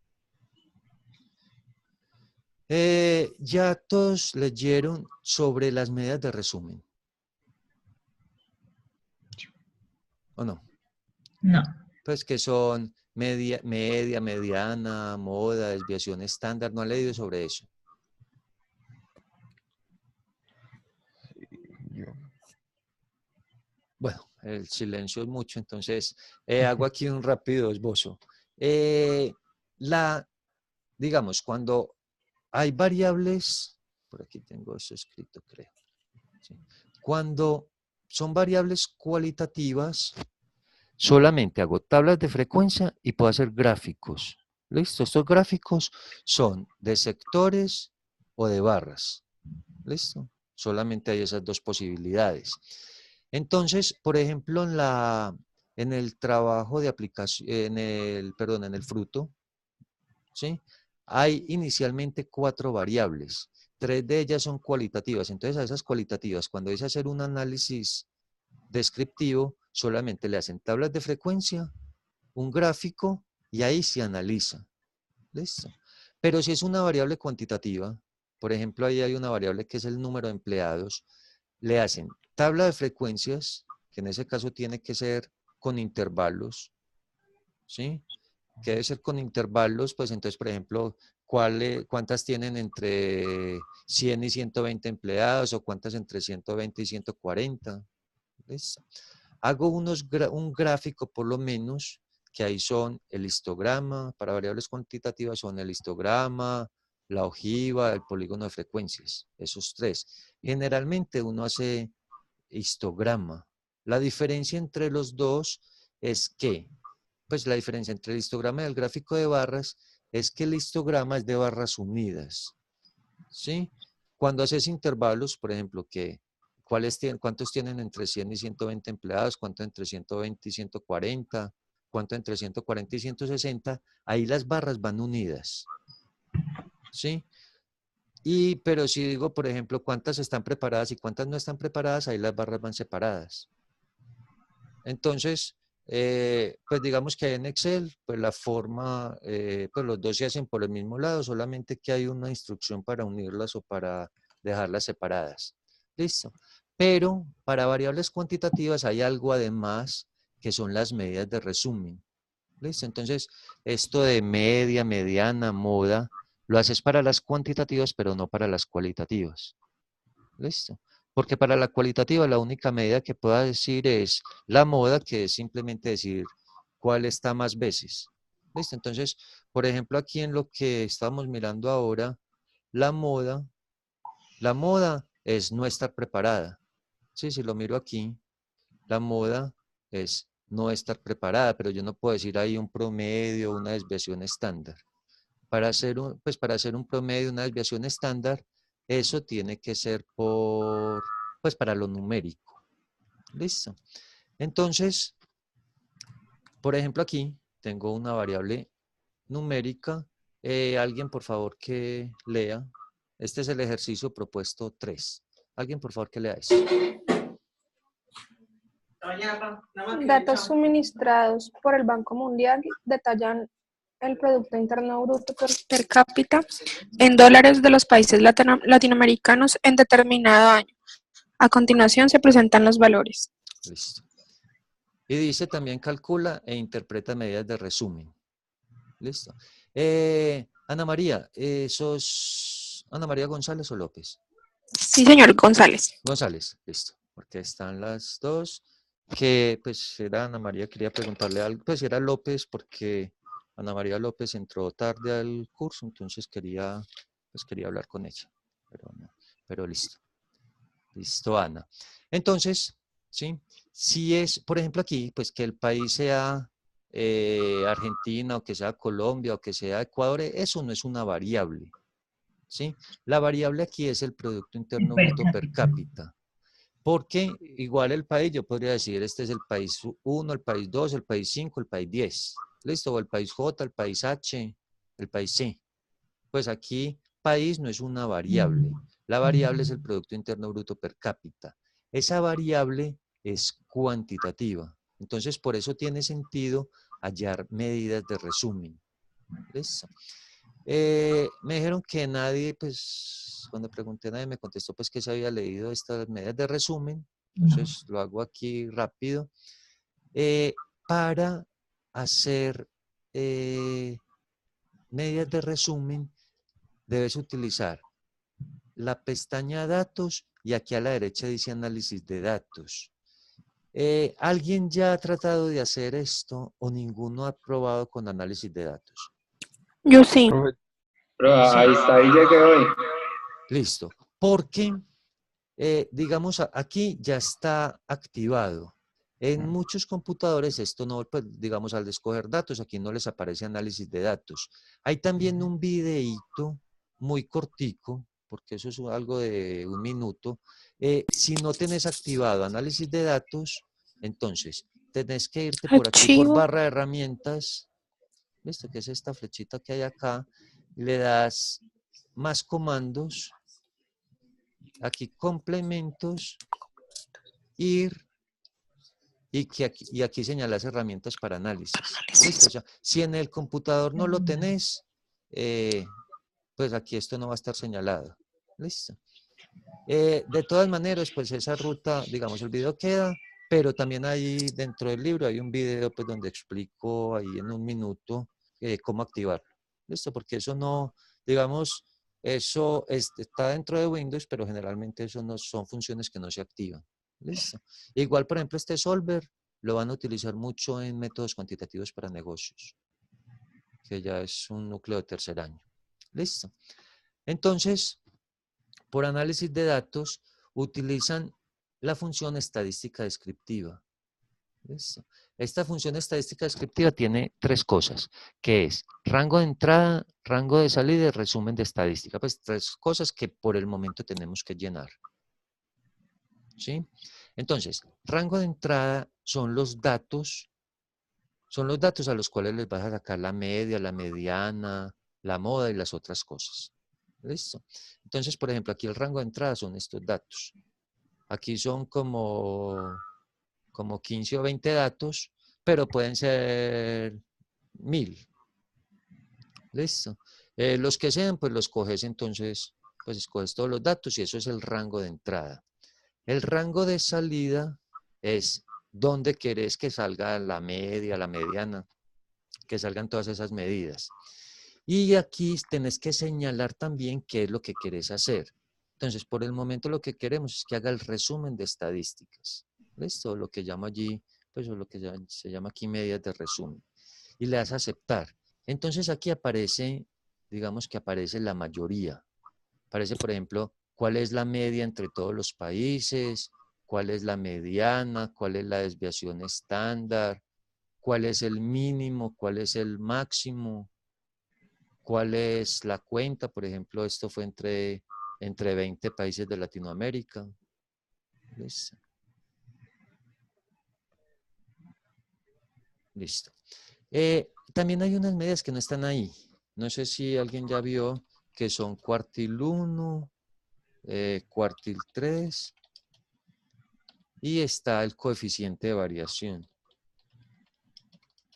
Ya todos leyeron sobre las medidas de resumen. ¿O no? No. Pues que son media, mediana, moda, desviación estándar. ¿No han leído sobre eso? Bueno, el silencio es mucho, entonces hago aquí un rápido esbozo. Digamos, cuando hay variables, por aquí tengo eso escrito, creo. ¿Sí? Cuando son variables cualitativas, solamente hago tablas de frecuencia y puedo hacer gráficos. ¿Listo? Estos gráficos son de sectores o de barras. ¿Listo? Solamente hay esas dos posibilidades. Entonces, por ejemplo, en el trabajo de aplicación, en el fruto, ¿sí? Hay inicialmente 4 variables. 3 de ellas son cualitativas. Entonces, a esas cualitativas, cuando es hacer un análisis descriptivo, solamente le hacen tablas de frecuencia, un gráfico y ahí se analiza. ¿Listo? Pero si es una variable cuantitativa, por ejemplo, ahí hay una variable que es el número de empleados, le hacen tabla de frecuencias, que en ese caso tiene que ser con intervalos, ¿sí? Que debe ser con intervalos, pues entonces, por ejemplo, ¿cuántas tienen entre 100 y 120 empleados o cuántas entre 120 y 140? ¿Listo? Hago un gráfico por lo menos, que ahí son el histograma, para variables cuantitativas son el histograma, la ojiva, el polígono de frecuencias, esos 3. Generalmente uno hace histograma. La diferencia entre los dos es que, pues la diferencia entre el histograma y el gráfico de barras es que el histograma es de barras unidas, ¿sí? Cuando haces intervalos, por ejemplo, ¿cuántos tienen entre 100 y 120 empleados? ¿Cuánto entre 120 y 140? ¿Cuánto entre 140 y 160? Ahí las barras van unidas, ¿sí? Pero si digo, por ejemplo, cuántas están preparadas y cuántas no están preparadas, ahí las barras van separadas. Entonces, pues digamos que en Excel, pues la forma, pues los dos se hacen por el mismo lado, solamente que hay una instrucción para unirlas o para dejarlas separadas. Listo. Pero para variables cuantitativas hay algo además que son las medidas de resumen. ¿Listo? Entonces, esto de media, mediana, moda, lo haces para las cuantitativas, pero no para las cualitativas. ¿Listo? Porque para la cualitativa la única medida que pueda decir es la moda, que es simplemente decir cuál está más veces. ¿Listo? Entonces, por ejemplo, aquí en lo que estamos mirando ahora, la moda es no estar preparada. Sí, si lo miro aquí, la moda es no estar preparada, pero yo no puedo decir ahí un promedio, una desviación estándar. Para hacer un promedio, una desviación estándar, eso tiene que ser pues para lo numérico. ¿Listo? Entonces, por ejemplo, aquí tengo una variable numérica. Alguien, por favor, que lea. Este es el ejercicio propuesto 3. Alguien, por favor, que lea eso. Datos suministrados por el Banco Mundial detallan el Producto Interno Bruto per cápita en dólares de los países latinoamericanos en determinado año. A continuación se presentan los valores. Listo. Y dice también calcula e interpreta medidas de resumen. Listo. Ana María, ¿sos Ana María González o López? Sí, señor González. González, listo. Porque están las dos. Que pues era Ana María, quería preguntarle algo. Pues era López porque Ana María López entró tarde al curso, entonces quería hablar con ella. Pero listo. Listo, Ana. Entonces, ¿sí? Si es, por ejemplo, aquí, pues que el país sea Argentina, o que sea Colombia, o que sea Ecuador, eso no es una variable, ¿sí? La variable aquí es el Producto Interno Bruto per cápita. Porque igual el país, yo podría decir, este es el país 1, el país 2, el país 5, el país 10. ¿Listo? O el país J, el país H, el país C. Pues aquí, país no es una variable. La variable es el Producto Interno Bruto per cápita. Esa variable es cuantitativa. Entonces, por eso tiene sentido hallar medidas de resumen. ¿Listo? Me dijeron que nadie, pues, cuando pregunté a nadie me contestó pues que se había leído estas medidas de resumen. Entonces, lo hago aquí rápido. Para hacer medidas de resumen, debes utilizar la pestaña datos y aquí a la derecha dice análisis de datos. ¿Alguien ya ha tratado de hacer esto o ninguno ha probado con análisis de datos? Yo sí. Pero ahí llegué hoy. Listo. Porque, digamos, aquí ya está activado. En muchos computadores esto no, pues, digamos, al escoger datos, aquí no les aparece análisis de datos. Hay también un videíto muy cortico, porque eso es algo de 1 minuto. Si no tenés activado análisis de datos, entonces tenés que irte por aquí por Archivo. barra de herramientas, ¿listo? Que es esta flechita que hay acá, y le das más comandos, aquí complementos, ir, y aquí señalas herramientas para análisis. ¿Listo? O sea, si en el computador no lo tenés, pues aquí esto no va a estar señalado. ¿Listo? De todas maneras, pues esa ruta, digamos, el video queda, pero también ahí dentro del libro hay un video pues donde explico ahí en 1 minuto cómo activarlo. ¿Listo? Porque eso no, digamos, eso está dentro de Windows, pero generalmente eso no son funciones que no se activan. ¿Listo? Igual, por ejemplo, este solver lo van a utilizar mucho en métodos cuantitativos para negocios, que ya es un núcleo de tercer año. ¿Listo? Entonces, por análisis de datos, utilizan la función estadística descriptiva. ¿Listo? Esta función estadística descriptiva tiene 3 cosas, que es rango de entrada, rango de salida y resumen de estadística. Pues 3 cosas que por el momento tenemos que llenar. ¿Sí? Entonces, rango de entrada son los datos a los cuales les vas a sacar la media, la mediana, la moda y las otras cosas. ¿Listo? Entonces, por ejemplo, aquí el rango de entrada son estos datos. Aquí son como 15 o 20 datos, pero pueden ser 1000. ¿Listo? Los que sean, pues los coges entonces, pues escoges todos los datos y eso es el rango de entrada. El rango de salida es dónde querés que salga la media, la mediana, que salgan todas esas medidas. Y aquí tenés que señalar también qué es lo que querés hacer. Entonces, por el momento lo que queremos es que haga el resumen de estadísticas. ¿Listo? Lo que llamo allí, pues lo que se llama aquí medidas de resumen. Y le das a aceptar. Entonces aquí aparece, digamos que aparece la mayoría. Aparece, por ejemplo, cuál es la media entre todos los países, cuál es la mediana, cuál es la desviación estándar, cuál es el mínimo, cuál es el máximo, cuál es la cuenta. Por ejemplo, esto fue entre 20 países de Latinoamérica. ¿Listo? Listo. también hay unas medidas que no están ahí. No sé si alguien ya vio que son cuartil 1, cuartil 3 y está el coeficiente de variación.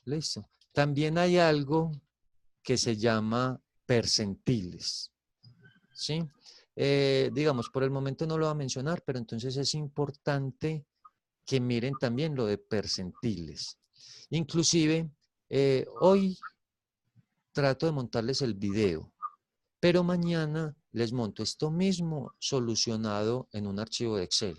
Listo. También hay algo que se llama percentiles. ¿Sí? Digamos, por el momento no lo voy a mencionar, pero entonces es importante que miren también lo de percentiles. Inclusive, hoy trato de montarles el video, pero mañana les monto esto mismo solucionado en un archivo de Excel.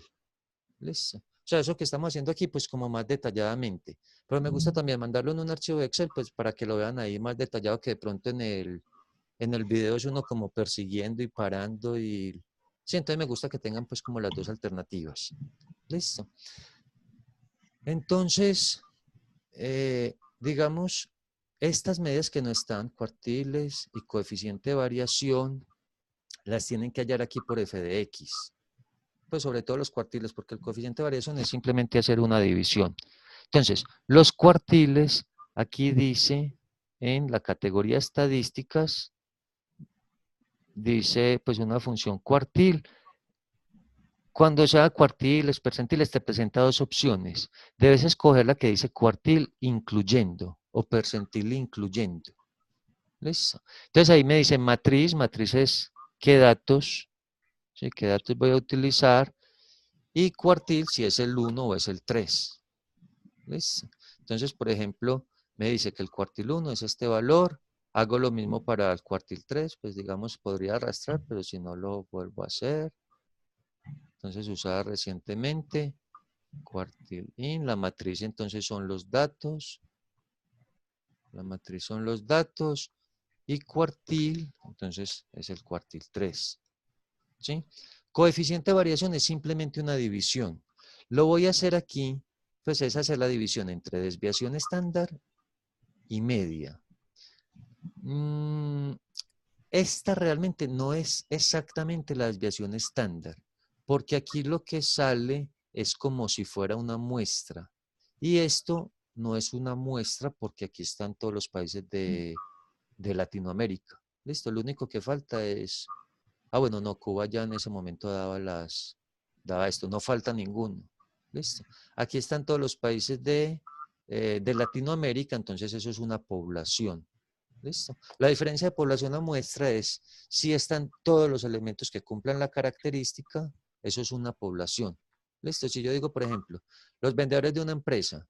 ¿Listo? O sea, eso que estamos haciendo aquí, pues como más detalladamente. Pero me gusta también mandarlo en un archivo de Excel, pues para que lo vean ahí más detallado, que de pronto en el video es uno como persiguiendo y parando y... Sí, entonces me gusta que tengan pues como las dos alternativas. Listo. Entonces, digamos, estas medidas que no están, cuartiles y coeficiente de variación, las tienen que hallar aquí por f de x. Pues sobre todo los cuartiles, porque el coeficiente de variación es simplemente hacer una división. Entonces, los cuartiles, aquí dice en la categoría estadísticas, dice pues una función cuartil. Cuando sea cuartiles, percentiles, te presenta dos opciones. Debes escoger la que dice cuartil incluyendo o percentil incluyendo. ¿Listo? Entonces ahí me dice matriz, matriz es qué datos, ¿sí? ¿Qué datos voy a utilizar? Y cuartil si es el 1 o es el 3. ¿Listo? Entonces, por ejemplo, me dice que el cuartil 1 es este valor. Hago lo mismo para el cuartil 3, pues digamos podría arrastrar, pero si no lo vuelvo a hacer. Entonces, usada recientemente, cuartil in, la matriz entonces son los datos. La matriz son los datos y cuartil, entonces es el cuartil 3. ¿Sí? Coeficiente de variación es simplemente una división. Lo voy a hacer aquí, pues es hacer la división entre desviación estándar y media. Esta realmente no es exactamente la desviación estándar, porque aquí lo que sale es como si fuera una muestra. Y esto no es una muestra porque aquí están todos los países de Latinoamérica. Listo, lo único que falta es... Ah, bueno, no, Cuba ya en ese momento daba esto, no falta ninguno. Listo. Aquí están todos los países de Latinoamérica, entonces eso es una población. Listo. La diferencia de población a muestra es si están todos los elementos que cumplan la característica, eso es una población. Listo. Si yo digo, por ejemplo, los vendedores de una empresa,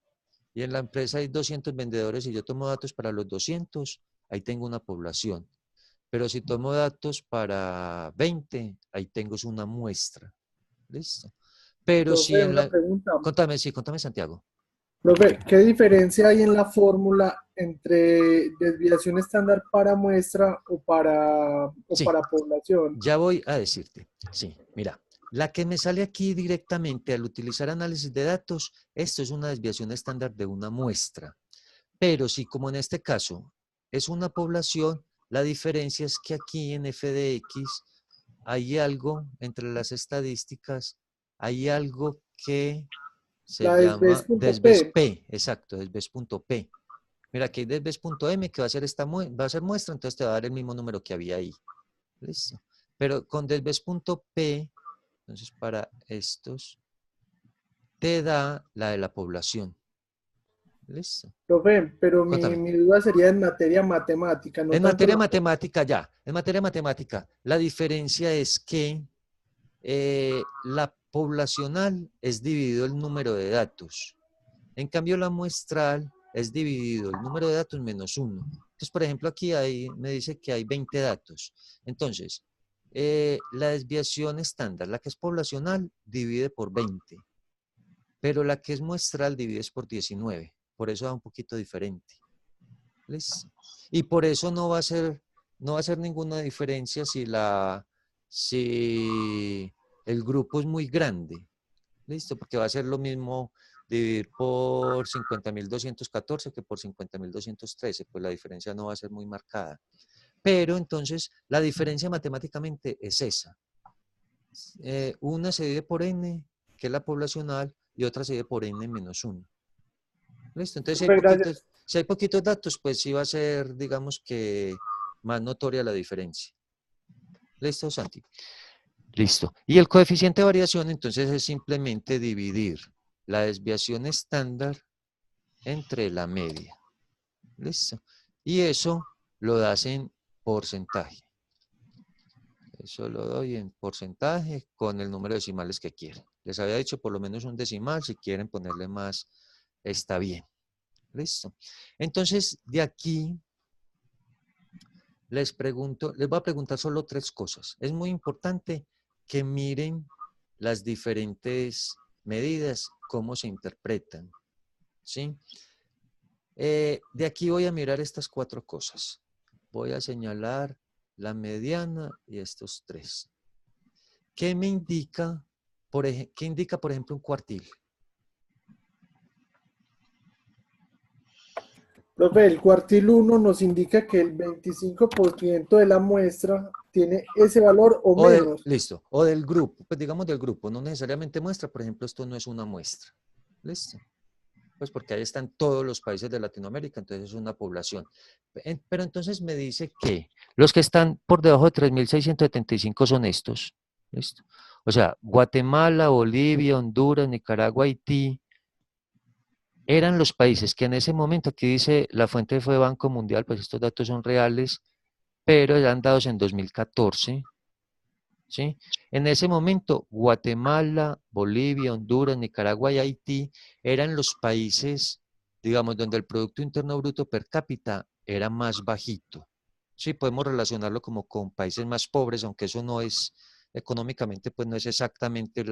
y en la empresa hay 200 vendedores y yo tomo datos para los 200, ahí tengo una población. Pero si tomo datos para 20, ahí tengo una muestra. ¿Listo? Pero si Profe, en una la... pregunta. Contame, sí, contame, Santiago. Profe, ¿qué diferencia hay en la fórmula entre desviación estándar para muestra o Sí, para población? ya voy a decirte. Sí, mira, la que me sale aquí directamente al utilizar análisis de datos, esto es una desviación estándar de una muestra. Pero si como en este caso es una población, la diferencia es que aquí en f de x hay algo entre las estadísticas, hay algo que se La llama desves.p. desves.p, exacto, desves.p. Mira, aquí hay desves.m que va a ser va a ser muestra, entonces te va a dar el mismo número que había ahí. Listo. Pero con desves.p, entonces para estos, te da la de la población. Listo. Profe, pero Cuéntame. mi duda sería en materia matemática, no En tanto materia la... matemática ya, en materia matemática, la diferencia es que la poblacional es dividido el número de datos. En cambio, la muestral es dividido el número de datos menos 1. Entonces, por ejemplo, aquí me dice que hay 20 datos. Entonces, la desviación estándar, la que es poblacional, divide por 20. Pero la que es muestral divide por 19. Por eso da un poquito diferente. ¿Listo? Y por eso no va a ser ninguna diferencia si el grupo es muy grande. ¿Listo? Porque va a ser lo mismo dividir por 50.214 que por 50.213. Pues la diferencia no va a ser muy marcada. Pero entonces la diferencia matemáticamente es esa. Una se divide por n, que es la poblacional, y otra se divide por n menos 1. ¿Listo? Entonces hay Profe, gracias. Si hay poquitos datos, pues sí va a ser, digamos que, más notoria la diferencia. ¿Listo, Santi? Listo. Y el coeficiente de variación, entonces, es simplemente dividir la desviación estándar entre la media. ¿Listo? Y eso lo das en porcentaje. Eso lo doy en porcentaje con el número de decimales que quieren. Les había dicho por lo menos un decimal, si quieren ponerle más, está bien. ¿Listo? Entonces, de aquí les voy a preguntar solo 3 cosas. Es muy importante que miren las diferentes medidas, cómo se interpretan. ¿Sí? De aquí voy a mirar estas 4 cosas. Voy a señalar la mediana y estos 3. ¿Qué me indica, qué indica, por ejemplo, un cuartil? Profe, el cuartil 1 nos indica que el 25% de la muestra tiene ese valor o menos. Listo. O del grupo, pues digamos del grupo, no necesariamente muestra, por ejemplo, esto no es una muestra. ¿Listo? Pues porque ahí están todos los países de Latinoamérica, entonces es una población. Pero entonces me dice que los que están por debajo de 3.675 son estos. ¿Listo? O sea, Guatemala, Bolivia, Honduras, Nicaragua, Haití, eran los países que en ese momento, aquí dice, la fuente fue Banco Mundial, pues estos datos son reales, pero eran dados en 2014, ¿sí? En ese momento, Guatemala, Bolivia, Honduras, Nicaragua y Haití eran los países, digamos, donde el Producto Interno Bruto per cápita era más bajito. Sí, podemos relacionarlo como con países más pobres, aunque eso no es, económicamente, pues no es exactamente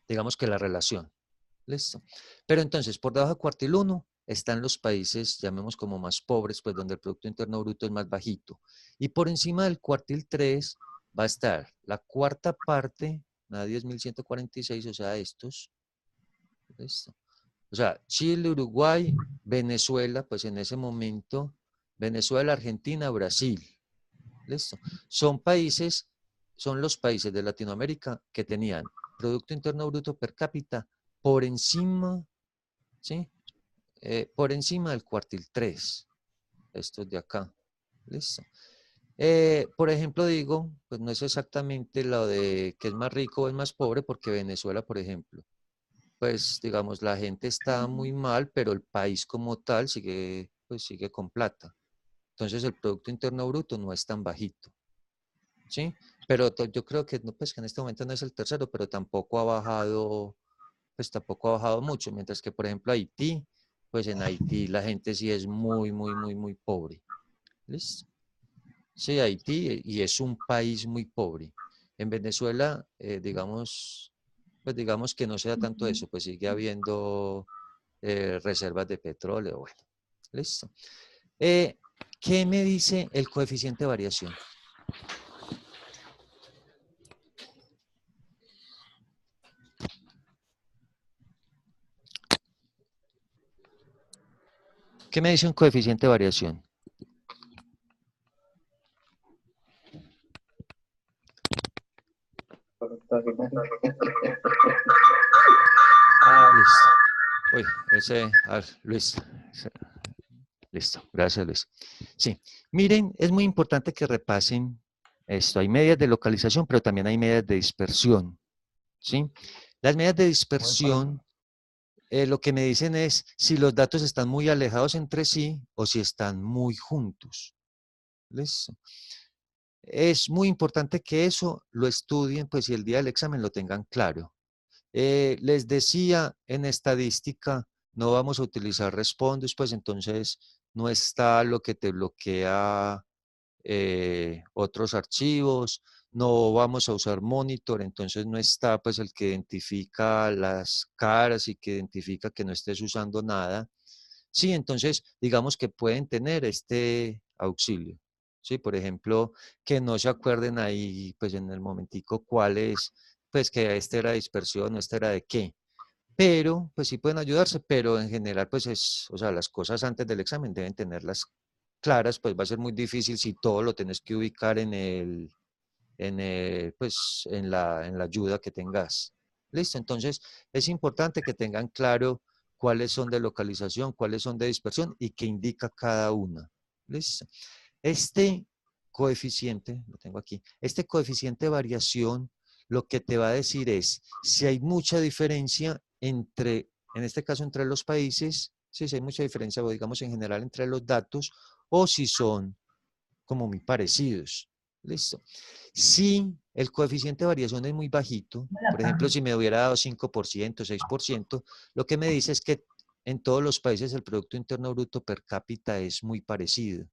digamos que la relación. ¿Listo? Pero entonces, por debajo de cuartil 1 están los países, llamemos como más pobres, pues donde el Producto Interno Bruto es más bajito. Y por encima del cuartil 3 va a estar la cuarta parte, la 10.146, o sea, estos. ¿Listo? O sea, Chile, Uruguay, Venezuela, pues en ese momento, Venezuela, Argentina, Brasil. ¿Listo? Son los países de Latinoamérica que tenían Producto Interno Bruto per cápita por encima, ¿sí? Por encima del cuartil 3. Estos de acá. ¿Listo? Por ejemplo, digo, pues no es exactamente lo de que es más rico o es más pobre, porque Venezuela, por ejemplo, pues digamos, la gente está muy mal, pero el país como tal sigue, pues sigue con plata. Entonces el Producto Interno Bruto no es tan bajito. ¿Sí? Pero yo creo que, no, pues, que en este momento no es el tercero, pero tampoco ha bajado, pues tampoco ha bajado mucho, mientras que, por ejemplo, Haití, pues en Haití la gente sí es muy, muy, muy, muy pobre. ¿Listo? Sí, Haití, y es un país muy pobre. En Venezuela, digamos, pues digamos que no sea tanto eso, pues sigue habiendo reservas de petróleo, bueno. ¿Listo? ¿Qué me dice el coeficiente de variación? ¿Qué me dice un coeficiente de variación? Listo. Uy, Luis. Listo, gracias Luis. Sí, miren, es muy importante que repasen esto. Hay medidas de localización, pero también hay medidas de dispersión. ¿Sí? Las medidas de dispersión, lo que me dicen es si los datos están muy alejados entre sí o si están muy juntos. ¿Listo? Es muy importante que eso lo estudien, pues si el día del examen lo tengan claro. Les decía, en estadística no vamos a utilizar respondes, pues entonces no está lo que te bloquea otros archivos, no vamos a usar monitor, entonces no está pues el que identifica las caras y que identifica que no estés usando nada. Sí, entonces digamos que pueden tener este auxilio. Sí, por ejemplo, que no se acuerden ahí pues en el momentico cuál es, pues que este era dispersión, este era de qué. Pero, pues sí pueden ayudarse, pero en general, pues o sea, las cosas antes del examen deben tenerlas claras, pues va a ser muy difícil si todo lo tenés que ubicar pues, en la ayuda que tengas. Listo, entonces es importante que tengan claro cuáles son de localización, cuáles son de dispersión y qué indica cada una. ¿Listo? Este coeficiente, lo tengo aquí, este coeficiente de variación lo que te va a decir es si hay mucha diferencia entre, en este caso entre los países, si hay mucha diferencia, o digamos en general entre los datos, o si son como muy parecidos. ¿Listo? Si el coeficiente de variación es muy bajito, por ejemplo, si me hubiera dado 5%, 6%, lo que me dice es que en todos los países el Producto Interno Bruto per cápita es muy parecido.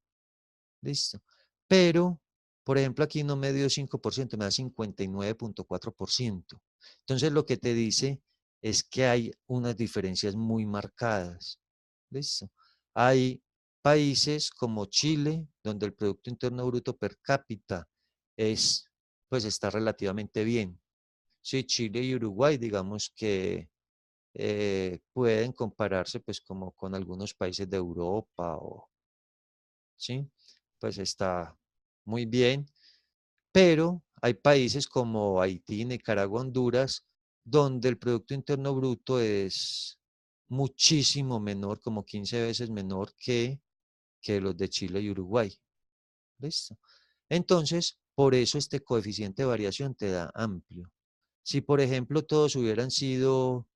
¿Listo? Pero, por ejemplo, aquí no me dio 5%, me da 59.4%. Entonces, lo que te dice es que hay unas diferencias muy marcadas. ¿Listo? Hay países como Chile, donde el Producto Interno Bruto per cápita pues está relativamente bien. Sí, Chile y Uruguay, digamos que pueden compararse pues como con algunos países de Europa ¿sí? Pues está muy bien, pero hay países como Haití, Nicaragua, Honduras, donde el Producto Interno Bruto es muchísimo menor, como 15 veces menor que los de Chile y Uruguay. ¿Listo? Entonces, por eso este coeficiente de variación te da amplio. Si, por ejemplo, todos hubieran sido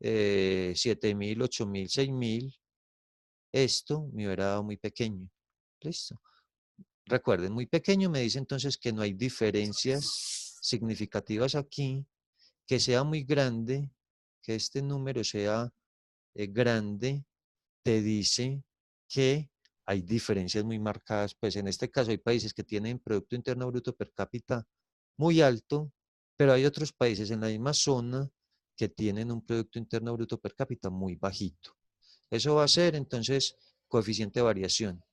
7.000, 8.000, 6.000, esto me hubiera dado muy pequeño. ¿Listo? Recuerden, muy pequeño me dice entonces que no hay diferencias significativas aquí, que sea muy grande, que este número sea grande, te dice que hay diferencias muy marcadas, pues en este caso hay países que tienen Producto Interno Bruto per cápita muy alto, pero hay otros países en la misma zona que tienen un Producto Interno Bruto per cápita muy bajito. Eso va a ser entonces coeficiente de variación.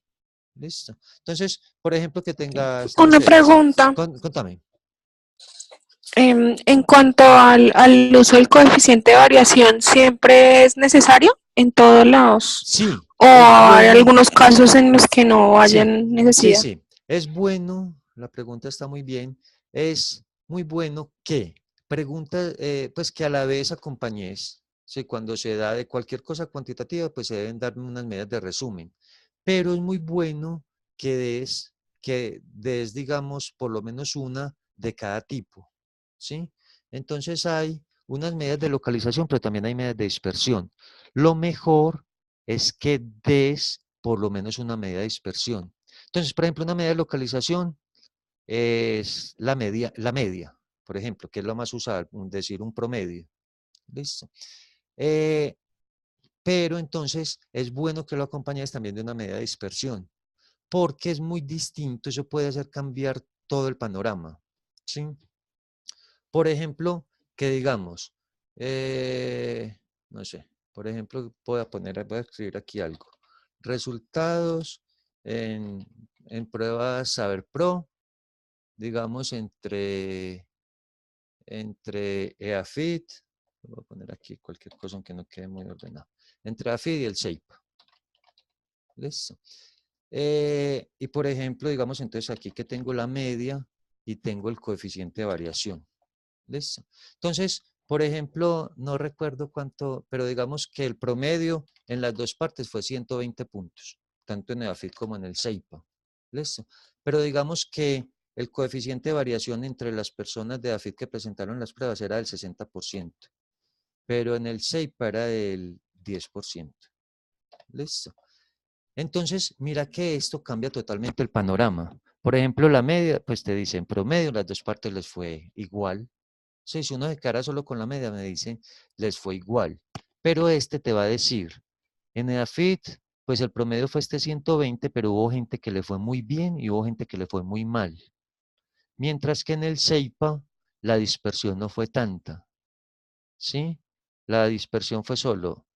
Listo. Entonces, por ejemplo, que tengas, no Una sé, pregunta. contame. En cuanto al uso del coeficiente de variación, ¿siempre es necesario en todos lados? Sí, ¿O es hay bueno. algunos casos en los que no Sí, hayan necesidad? sí. Es bueno, la pregunta está muy bien. Es muy bueno que pregunta, pues que a la vez acompañes. Sí, cuando se da de cualquier cosa cuantitativa, pues se deben dar unas medidas de resumen. Pero es muy bueno que des, digamos, por lo menos una de cada tipo. ¿Sí? Entonces hay unas medidas de localización, pero también hay medidas de dispersión. Lo mejor es que des por lo menos una medida de dispersión. Entonces, por ejemplo, una medida de localización es la media, por ejemplo, que es lo más usado, decir un promedio. ¿Listo? Pero entonces es bueno que lo acompañes también de una medida de dispersión, porque es muy distinto, eso puede hacer cambiar todo el panorama. ¿Sí? Por ejemplo, que digamos, no sé, por ejemplo, voy a escribir aquí algo. Resultados en pruebas Saber Pro, digamos, entre EAFIT, voy a poner aquí cualquier cosa aunque no quede muy ordenado, entre EAFIT y el SHAPE. Listo. Y por ejemplo, digamos entonces aquí que tengo la media y tengo el coeficiente de variación. ¿Listo? Entonces, por ejemplo, no recuerdo cuánto, pero digamos que el promedio en las dos partes fue 120 puntos, tanto en EAFIT como en el CEIPA. ¿Listo? Pero digamos que el coeficiente de variación entre las personas de EAFIT que presentaron las pruebas era del 60%, pero en el CEIPA era del 10%. ¿Listo? Entonces, mira que esto cambia totalmente el panorama. Por ejemplo, la media, pues te dice, en promedio las dos partes les fue igual. Sí, si uno se quedara solo con la media, me dicen, les fue igual. Pero este te va a decir, en EAFIT, pues el promedio fue este 120, pero hubo gente que le fue muy bien y hubo gente que le fue muy mal. Mientras que en el CEIPA, la dispersión no fue tanta. ¿Sí? La dispersión fue solo,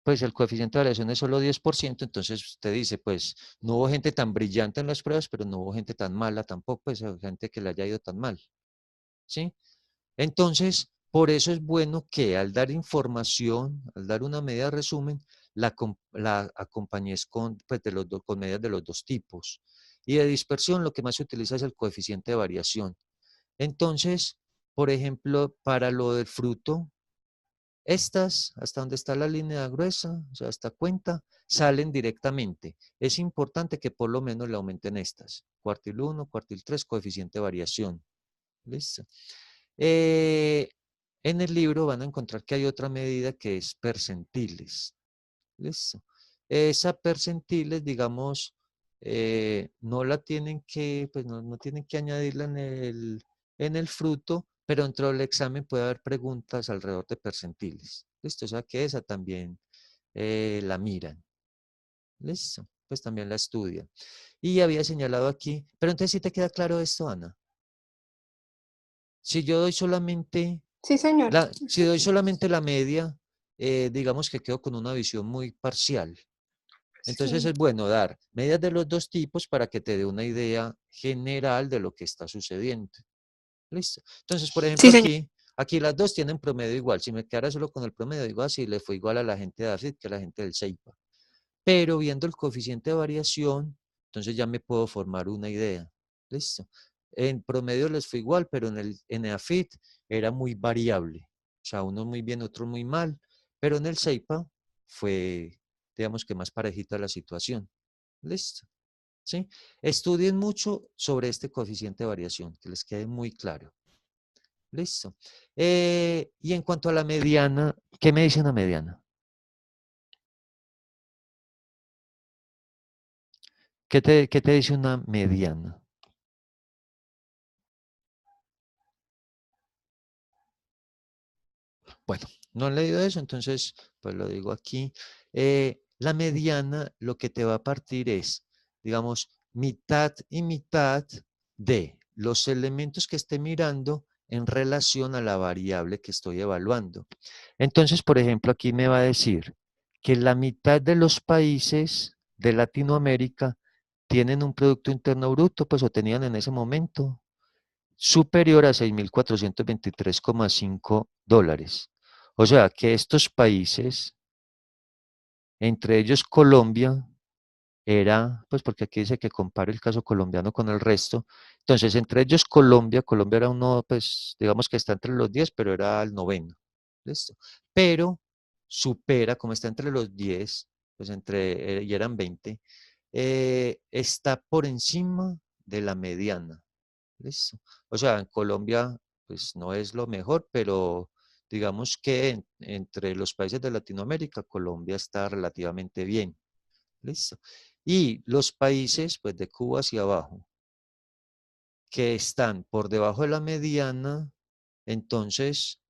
pues el coeficiente de variación es solo 10%, entonces usted dice, pues no hubo gente tan brillante en las pruebas, pero no hubo gente tan mala tampoco, pues gente que le haya ido tan mal. ¿Sí? Entonces, por eso es bueno que al dar información, al dar una medida de resumen, la acompañes con, pues, con medidas de los dos tipos. Y de dispersión lo que más se utiliza es el coeficiente de variación. Entonces, por ejemplo, para lo del fruto, Estas, hasta donde está la línea gruesa, o sea, esta cuenta, salen directamente. Es importante que por lo menos le aumenten estas. Cuartil 1, cuartil 3, coeficiente de variación. ¿Listo? En el libro van a encontrar que hay otra medida que es percentiles. ¿Listo? Esa percentiles, digamos, no la tienen que, pues no tienen que añadirla en el fruto, pero dentro del examen puede haber preguntas alrededor de percentiles. ¿Listo? O sea que esa también la miran. ¿Listo? Pues también la estudian. Y había señalado aquí, pero entonces sí te queda claro esto, Ana. Si yo doy solamente Sí, señor. si doy solamente la media, digamos que quedo con una visión muy parcial. Entonces Sí. es bueno dar medias de los dos tipos para que te dé una idea general de lo que está sucediendo. ¿Listo? Entonces, por ejemplo, Sí, señor. aquí las dos tienen promedio igual. Si me quedara solo con el promedio, digo así, le fue igual a la gente de AFIT que a la gente del CEIPA. Pero viendo el coeficiente de variación, entonces ya me puedo formar una idea. ¿Listo? En promedio les fue igual, pero en el EAFIT era muy variable. O sea, unos muy bien, otros muy mal. Pero en el CEIPA fue, digamos que más parejita la situación. ¿Listo? ¿Sí? Estudien mucho sobre este coeficiente de variación, que les quede muy claro. ¿Listo? Y en cuanto a la mediana, ¿qué me dice una mediana? ¿Qué te dice una mediana? Bueno, no he leído eso, entonces pues lo digo aquí. La mediana lo que te va a partir es, digamos, mitad y mitad de los elementos que esté mirando en relación a la variable que estoy evaluando. Entonces, por ejemplo, aquí me va a decir que la mitad de los países de Latinoamérica tienen un Producto Interno Bruto, pues o tenían en ese momento, superior a 6.423,5 dólares. O sea que estos países, entre ellos Colombia, era, pues porque aquí dice que compare el caso colombiano con el resto. Entonces, entre ellos Colombia era uno, pues digamos que está entre los 10, pero era el noveno. ¿Listo? Pero supera, como está entre los 10, pues y eran 20, está por encima de la mediana. ¿Listo? O sea, en Colombia, pues no es lo mejor, pero digamos que entre los países de Latinoamérica, Colombia está relativamente bien. ¿Listo? Y los países, pues de Cuba hacia abajo, que están por debajo de la mediana, entonces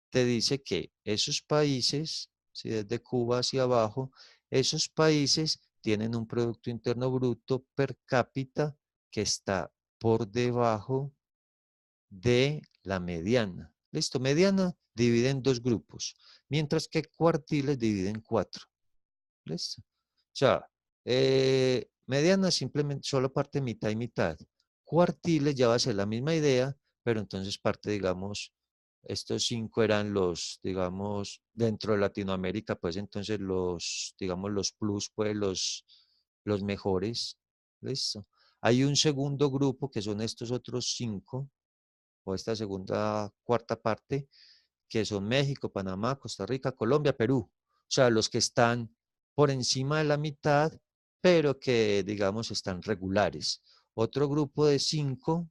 te dice que esos países, si desde Cuba hacia abajo, esos países tienen un Producto Interno Bruto per cápita que está por debajo de la mediana. ¿Listo? Mediana divide en dos grupos, mientras que cuartiles divide en cuatro. ¿Listo? O sea, mediana simplemente solo parte mitad y mitad. Cuartiles ya va a ser la misma idea, pero entonces parte, digamos, estos 5 eran los, digamos, dentro de Latinoamérica, pues entonces los, digamos, los plus, pues los mejores. ¿Listo? Hay un segundo grupo que son estos otros 5 o esta segunda, cuarta parte, que son México, Panamá, Costa Rica, Colombia, Perú. O sea, los que están por encima de la mitad, pero que, digamos, están regulares. Otro grupo de 5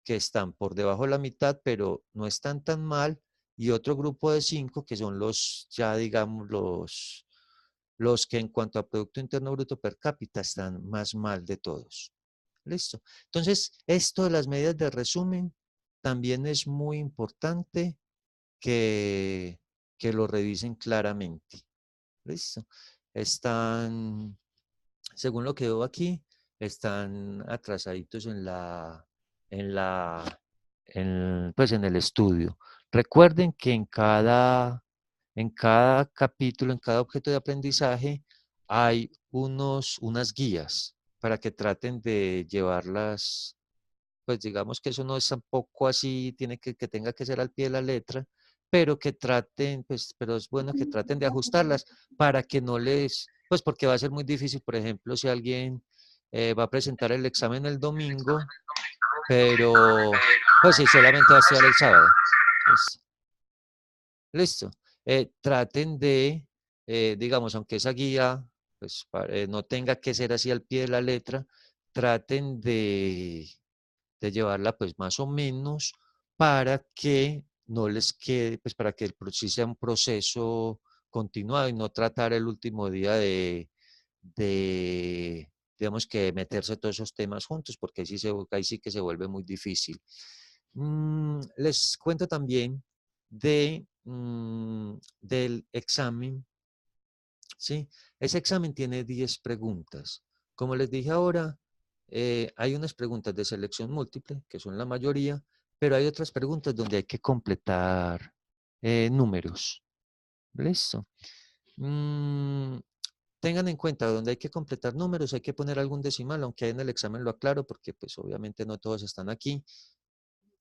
que están por debajo de la mitad, pero no están tan mal. Y otro grupo de 5 que son los, ya digamos, los que en cuanto a Producto Interno Bruto per cápita están más mal de todos. Listo. Entonces, esto de las medidas de resumen también es muy importante que, que lo revisen claramente. Listo. Están, según lo que veo aquí, están atrasaditos pues en el estudio. Recuerden que en cada capítulo, en cada objeto de aprendizaje, hay unas guías para que traten de llevarlas, pues digamos que eso no es tampoco así, tiene que tenga que ser al pie de la letra, pero que traten, pues, pero es bueno que traten de ajustarlas para que no pues porque va a ser muy difícil, por ejemplo, si alguien va a presentar el examen el domingo, pero pues sí, solamente va a estudiar el sábado. Listo. traten de, digamos, aunque esa guía pues, no tenga que ser así al pie de la letra, traten de llevarla pues más o menos para que no les quede, pues para que sí sea un proceso continuado y no tratar el último día de digamos que meterse todos esos temas juntos, porque ahí sí que se vuelve muy difícil. Les cuento también del examen, ¿sí? Ese examen tiene 10 preguntas. Como les dije ahora, hay unas preguntas de selección múltiple, que son la mayoría, pero hay otras preguntas donde hay que completar números. ¿Listo? Tengan en cuenta, donde hay que completar números, hay que poner algún decimal, aunque en el examen lo aclaro, porque pues obviamente no todos están aquí,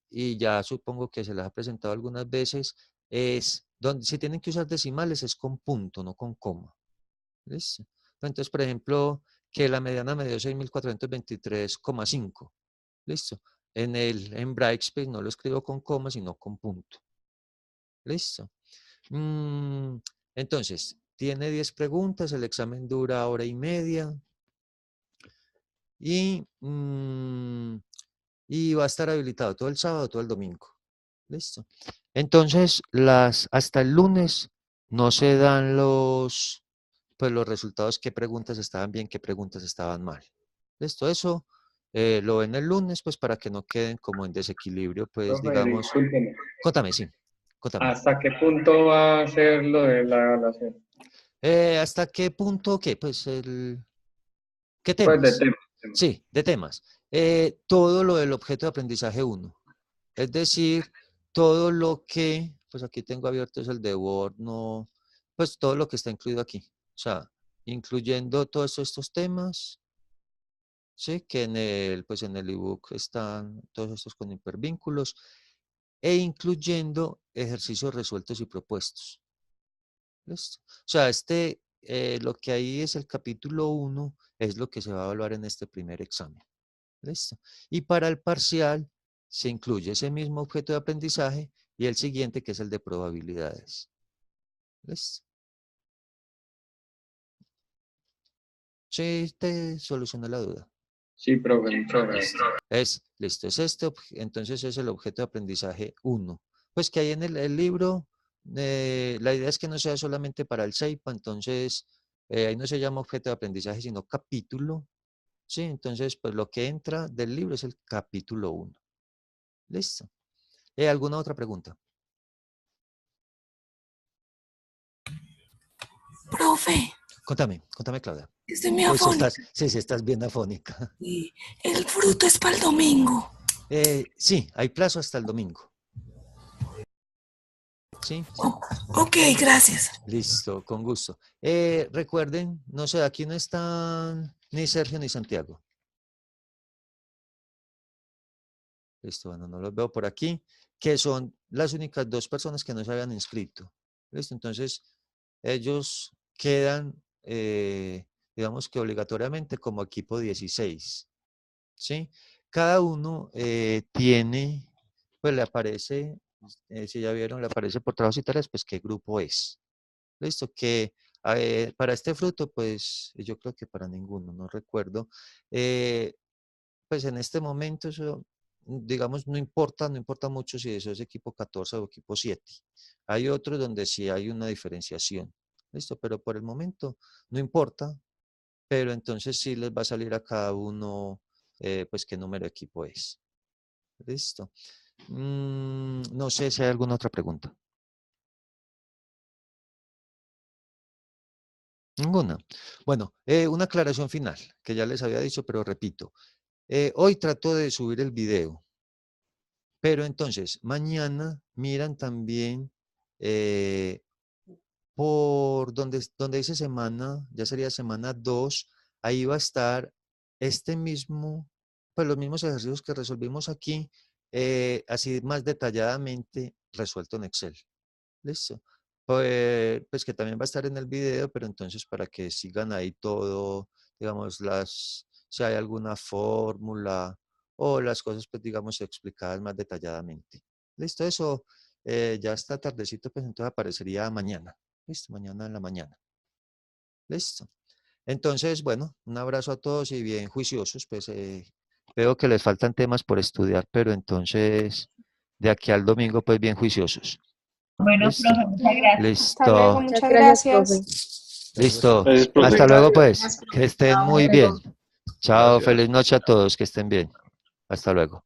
y ya supongo que se les ha presentado algunas veces, es donde si tienen que usar decimales es con punto, no con coma. ¿Listo? Entonces, por ejemplo, que la mediana me dio 6.423,5. ¿Listo? En Brightspace no lo escribo con coma, sino con punto. ¿Listo? Entonces, tiene 10 preguntas, el examen dura hora y media y va a estar habilitado todo el sábado, todo el domingo. ¿Listo? Entonces, hasta el lunes no se dan los resultados, qué preguntas estaban bien, qué preguntas estaban mal. ¿Listo? Eso lo ven el lunes, pues para que no queden como en desequilibrio, pues Profe, digamos. discúlpeme. Contame, sí. Contame. ¿Hasta qué punto va a ser lo de la evaluación? ¿Hasta qué punto qué? Pues ¿qué Pues de temas? tema. Sí, de temas. Todo lo del objeto de aprendizaje 1. Es decir, todo lo que, pues aquí tengo abierto es el de Word, no, pues todo lo que está incluido aquí. O sea, incluyendo todos estos temas, ¿sí? Que pues en el ebook están todos estos con hipervínculos, e incluyendo ejercicios resueltos y propuestos. ¿Listo? O sea, lo que ahí es el capítulo 1 es lo que se va a evaluar en este primer examen. ¿Listo? Y para el parcial se incluye ese mismo objeto de aprendizaje y el siguiente que es el de probabilidades. ¿Listo? Sí, te soluciona la duda. Sí, profe, muchas gracias. Listo, entonces es el objeto de aprendizaje 1. Pues que hay en el libro, la idea es que no sea solamente para el CEIPA, entonces ahí no se llama objeto de aprendizaje, sino capítulo. Sí, entonces pues lo que entra del libro es el capítulo 1. Listo. ¿Alguna otra pregunta? Profe, Contame, Claudia. estoy muy Uy, afónica. sí, estás bien afónica. Sí, el fruto es para el domingo. Sí, hay plazo hasta el domingo. ¿Sí? Ok, gracias. Listo, con gusto. Recuerden, no sé, aquí no están ni Sergio ni Santiago. Listo, bueno, no los veo por aquí, que son las únicas 2 personas que no se habían inscrito. Listo, entonces ellos quedan, digamos que obligatoriamente como equipo 16. ¿Sí? Cada uno tiene, pues le aparece, si ya vieron, le aparece por trabajos y tareas, pues qué grupo es. Listo, que para este fruto, pues yo creo que para ninguno, no recuerdo. Pues en este momento eso, digamos, no importa mucho si eso es equipo 14 o equipo 7. Hay otros donde sí hay una diferenciación. Listo, pero por el momento no importa, pero entonces sí les va a salir a cada uno, pues qué número de equipo es. Listo. No sé si hay alguna otra pregunta. Ninguna. Bueno, una aclaración final, que ya les había dicho, pero repito. Hoy trato de subir el video, pero entonces mañana miran también por donde dice semana, ya sería semana 2, ahí va a estar pues los mismos ejercicios que resolvimos aquí, así más detalladamente resuelto en Excel. ¿Listo? Pues que también va a estar en el video, pero entonces para que sigan ahí todo, digamos, si hay alguna fórmula o las cosas, pues digamos, explicadas más detalladamente. ¿Listo? Eso ya está tardecito, pues entonces aparecería mañana. Listo, mañana en la mañana. Listo. Entonces, bueno, un abrazo a todos y bien juiciosos, pues veo que les faltan temas por estudiar, pero entonces de aquí al domingo, pues bien juiciosos. Bueno, Listo. profe, muchas gracias. Hasta luego, Listo. muchas gracias, gracias. Listo. Gracias, profe. Hasta luego, pues. Que estén muy bien. Chao, Gracias. feliz noche a todos, que estén bien. Hasta luego.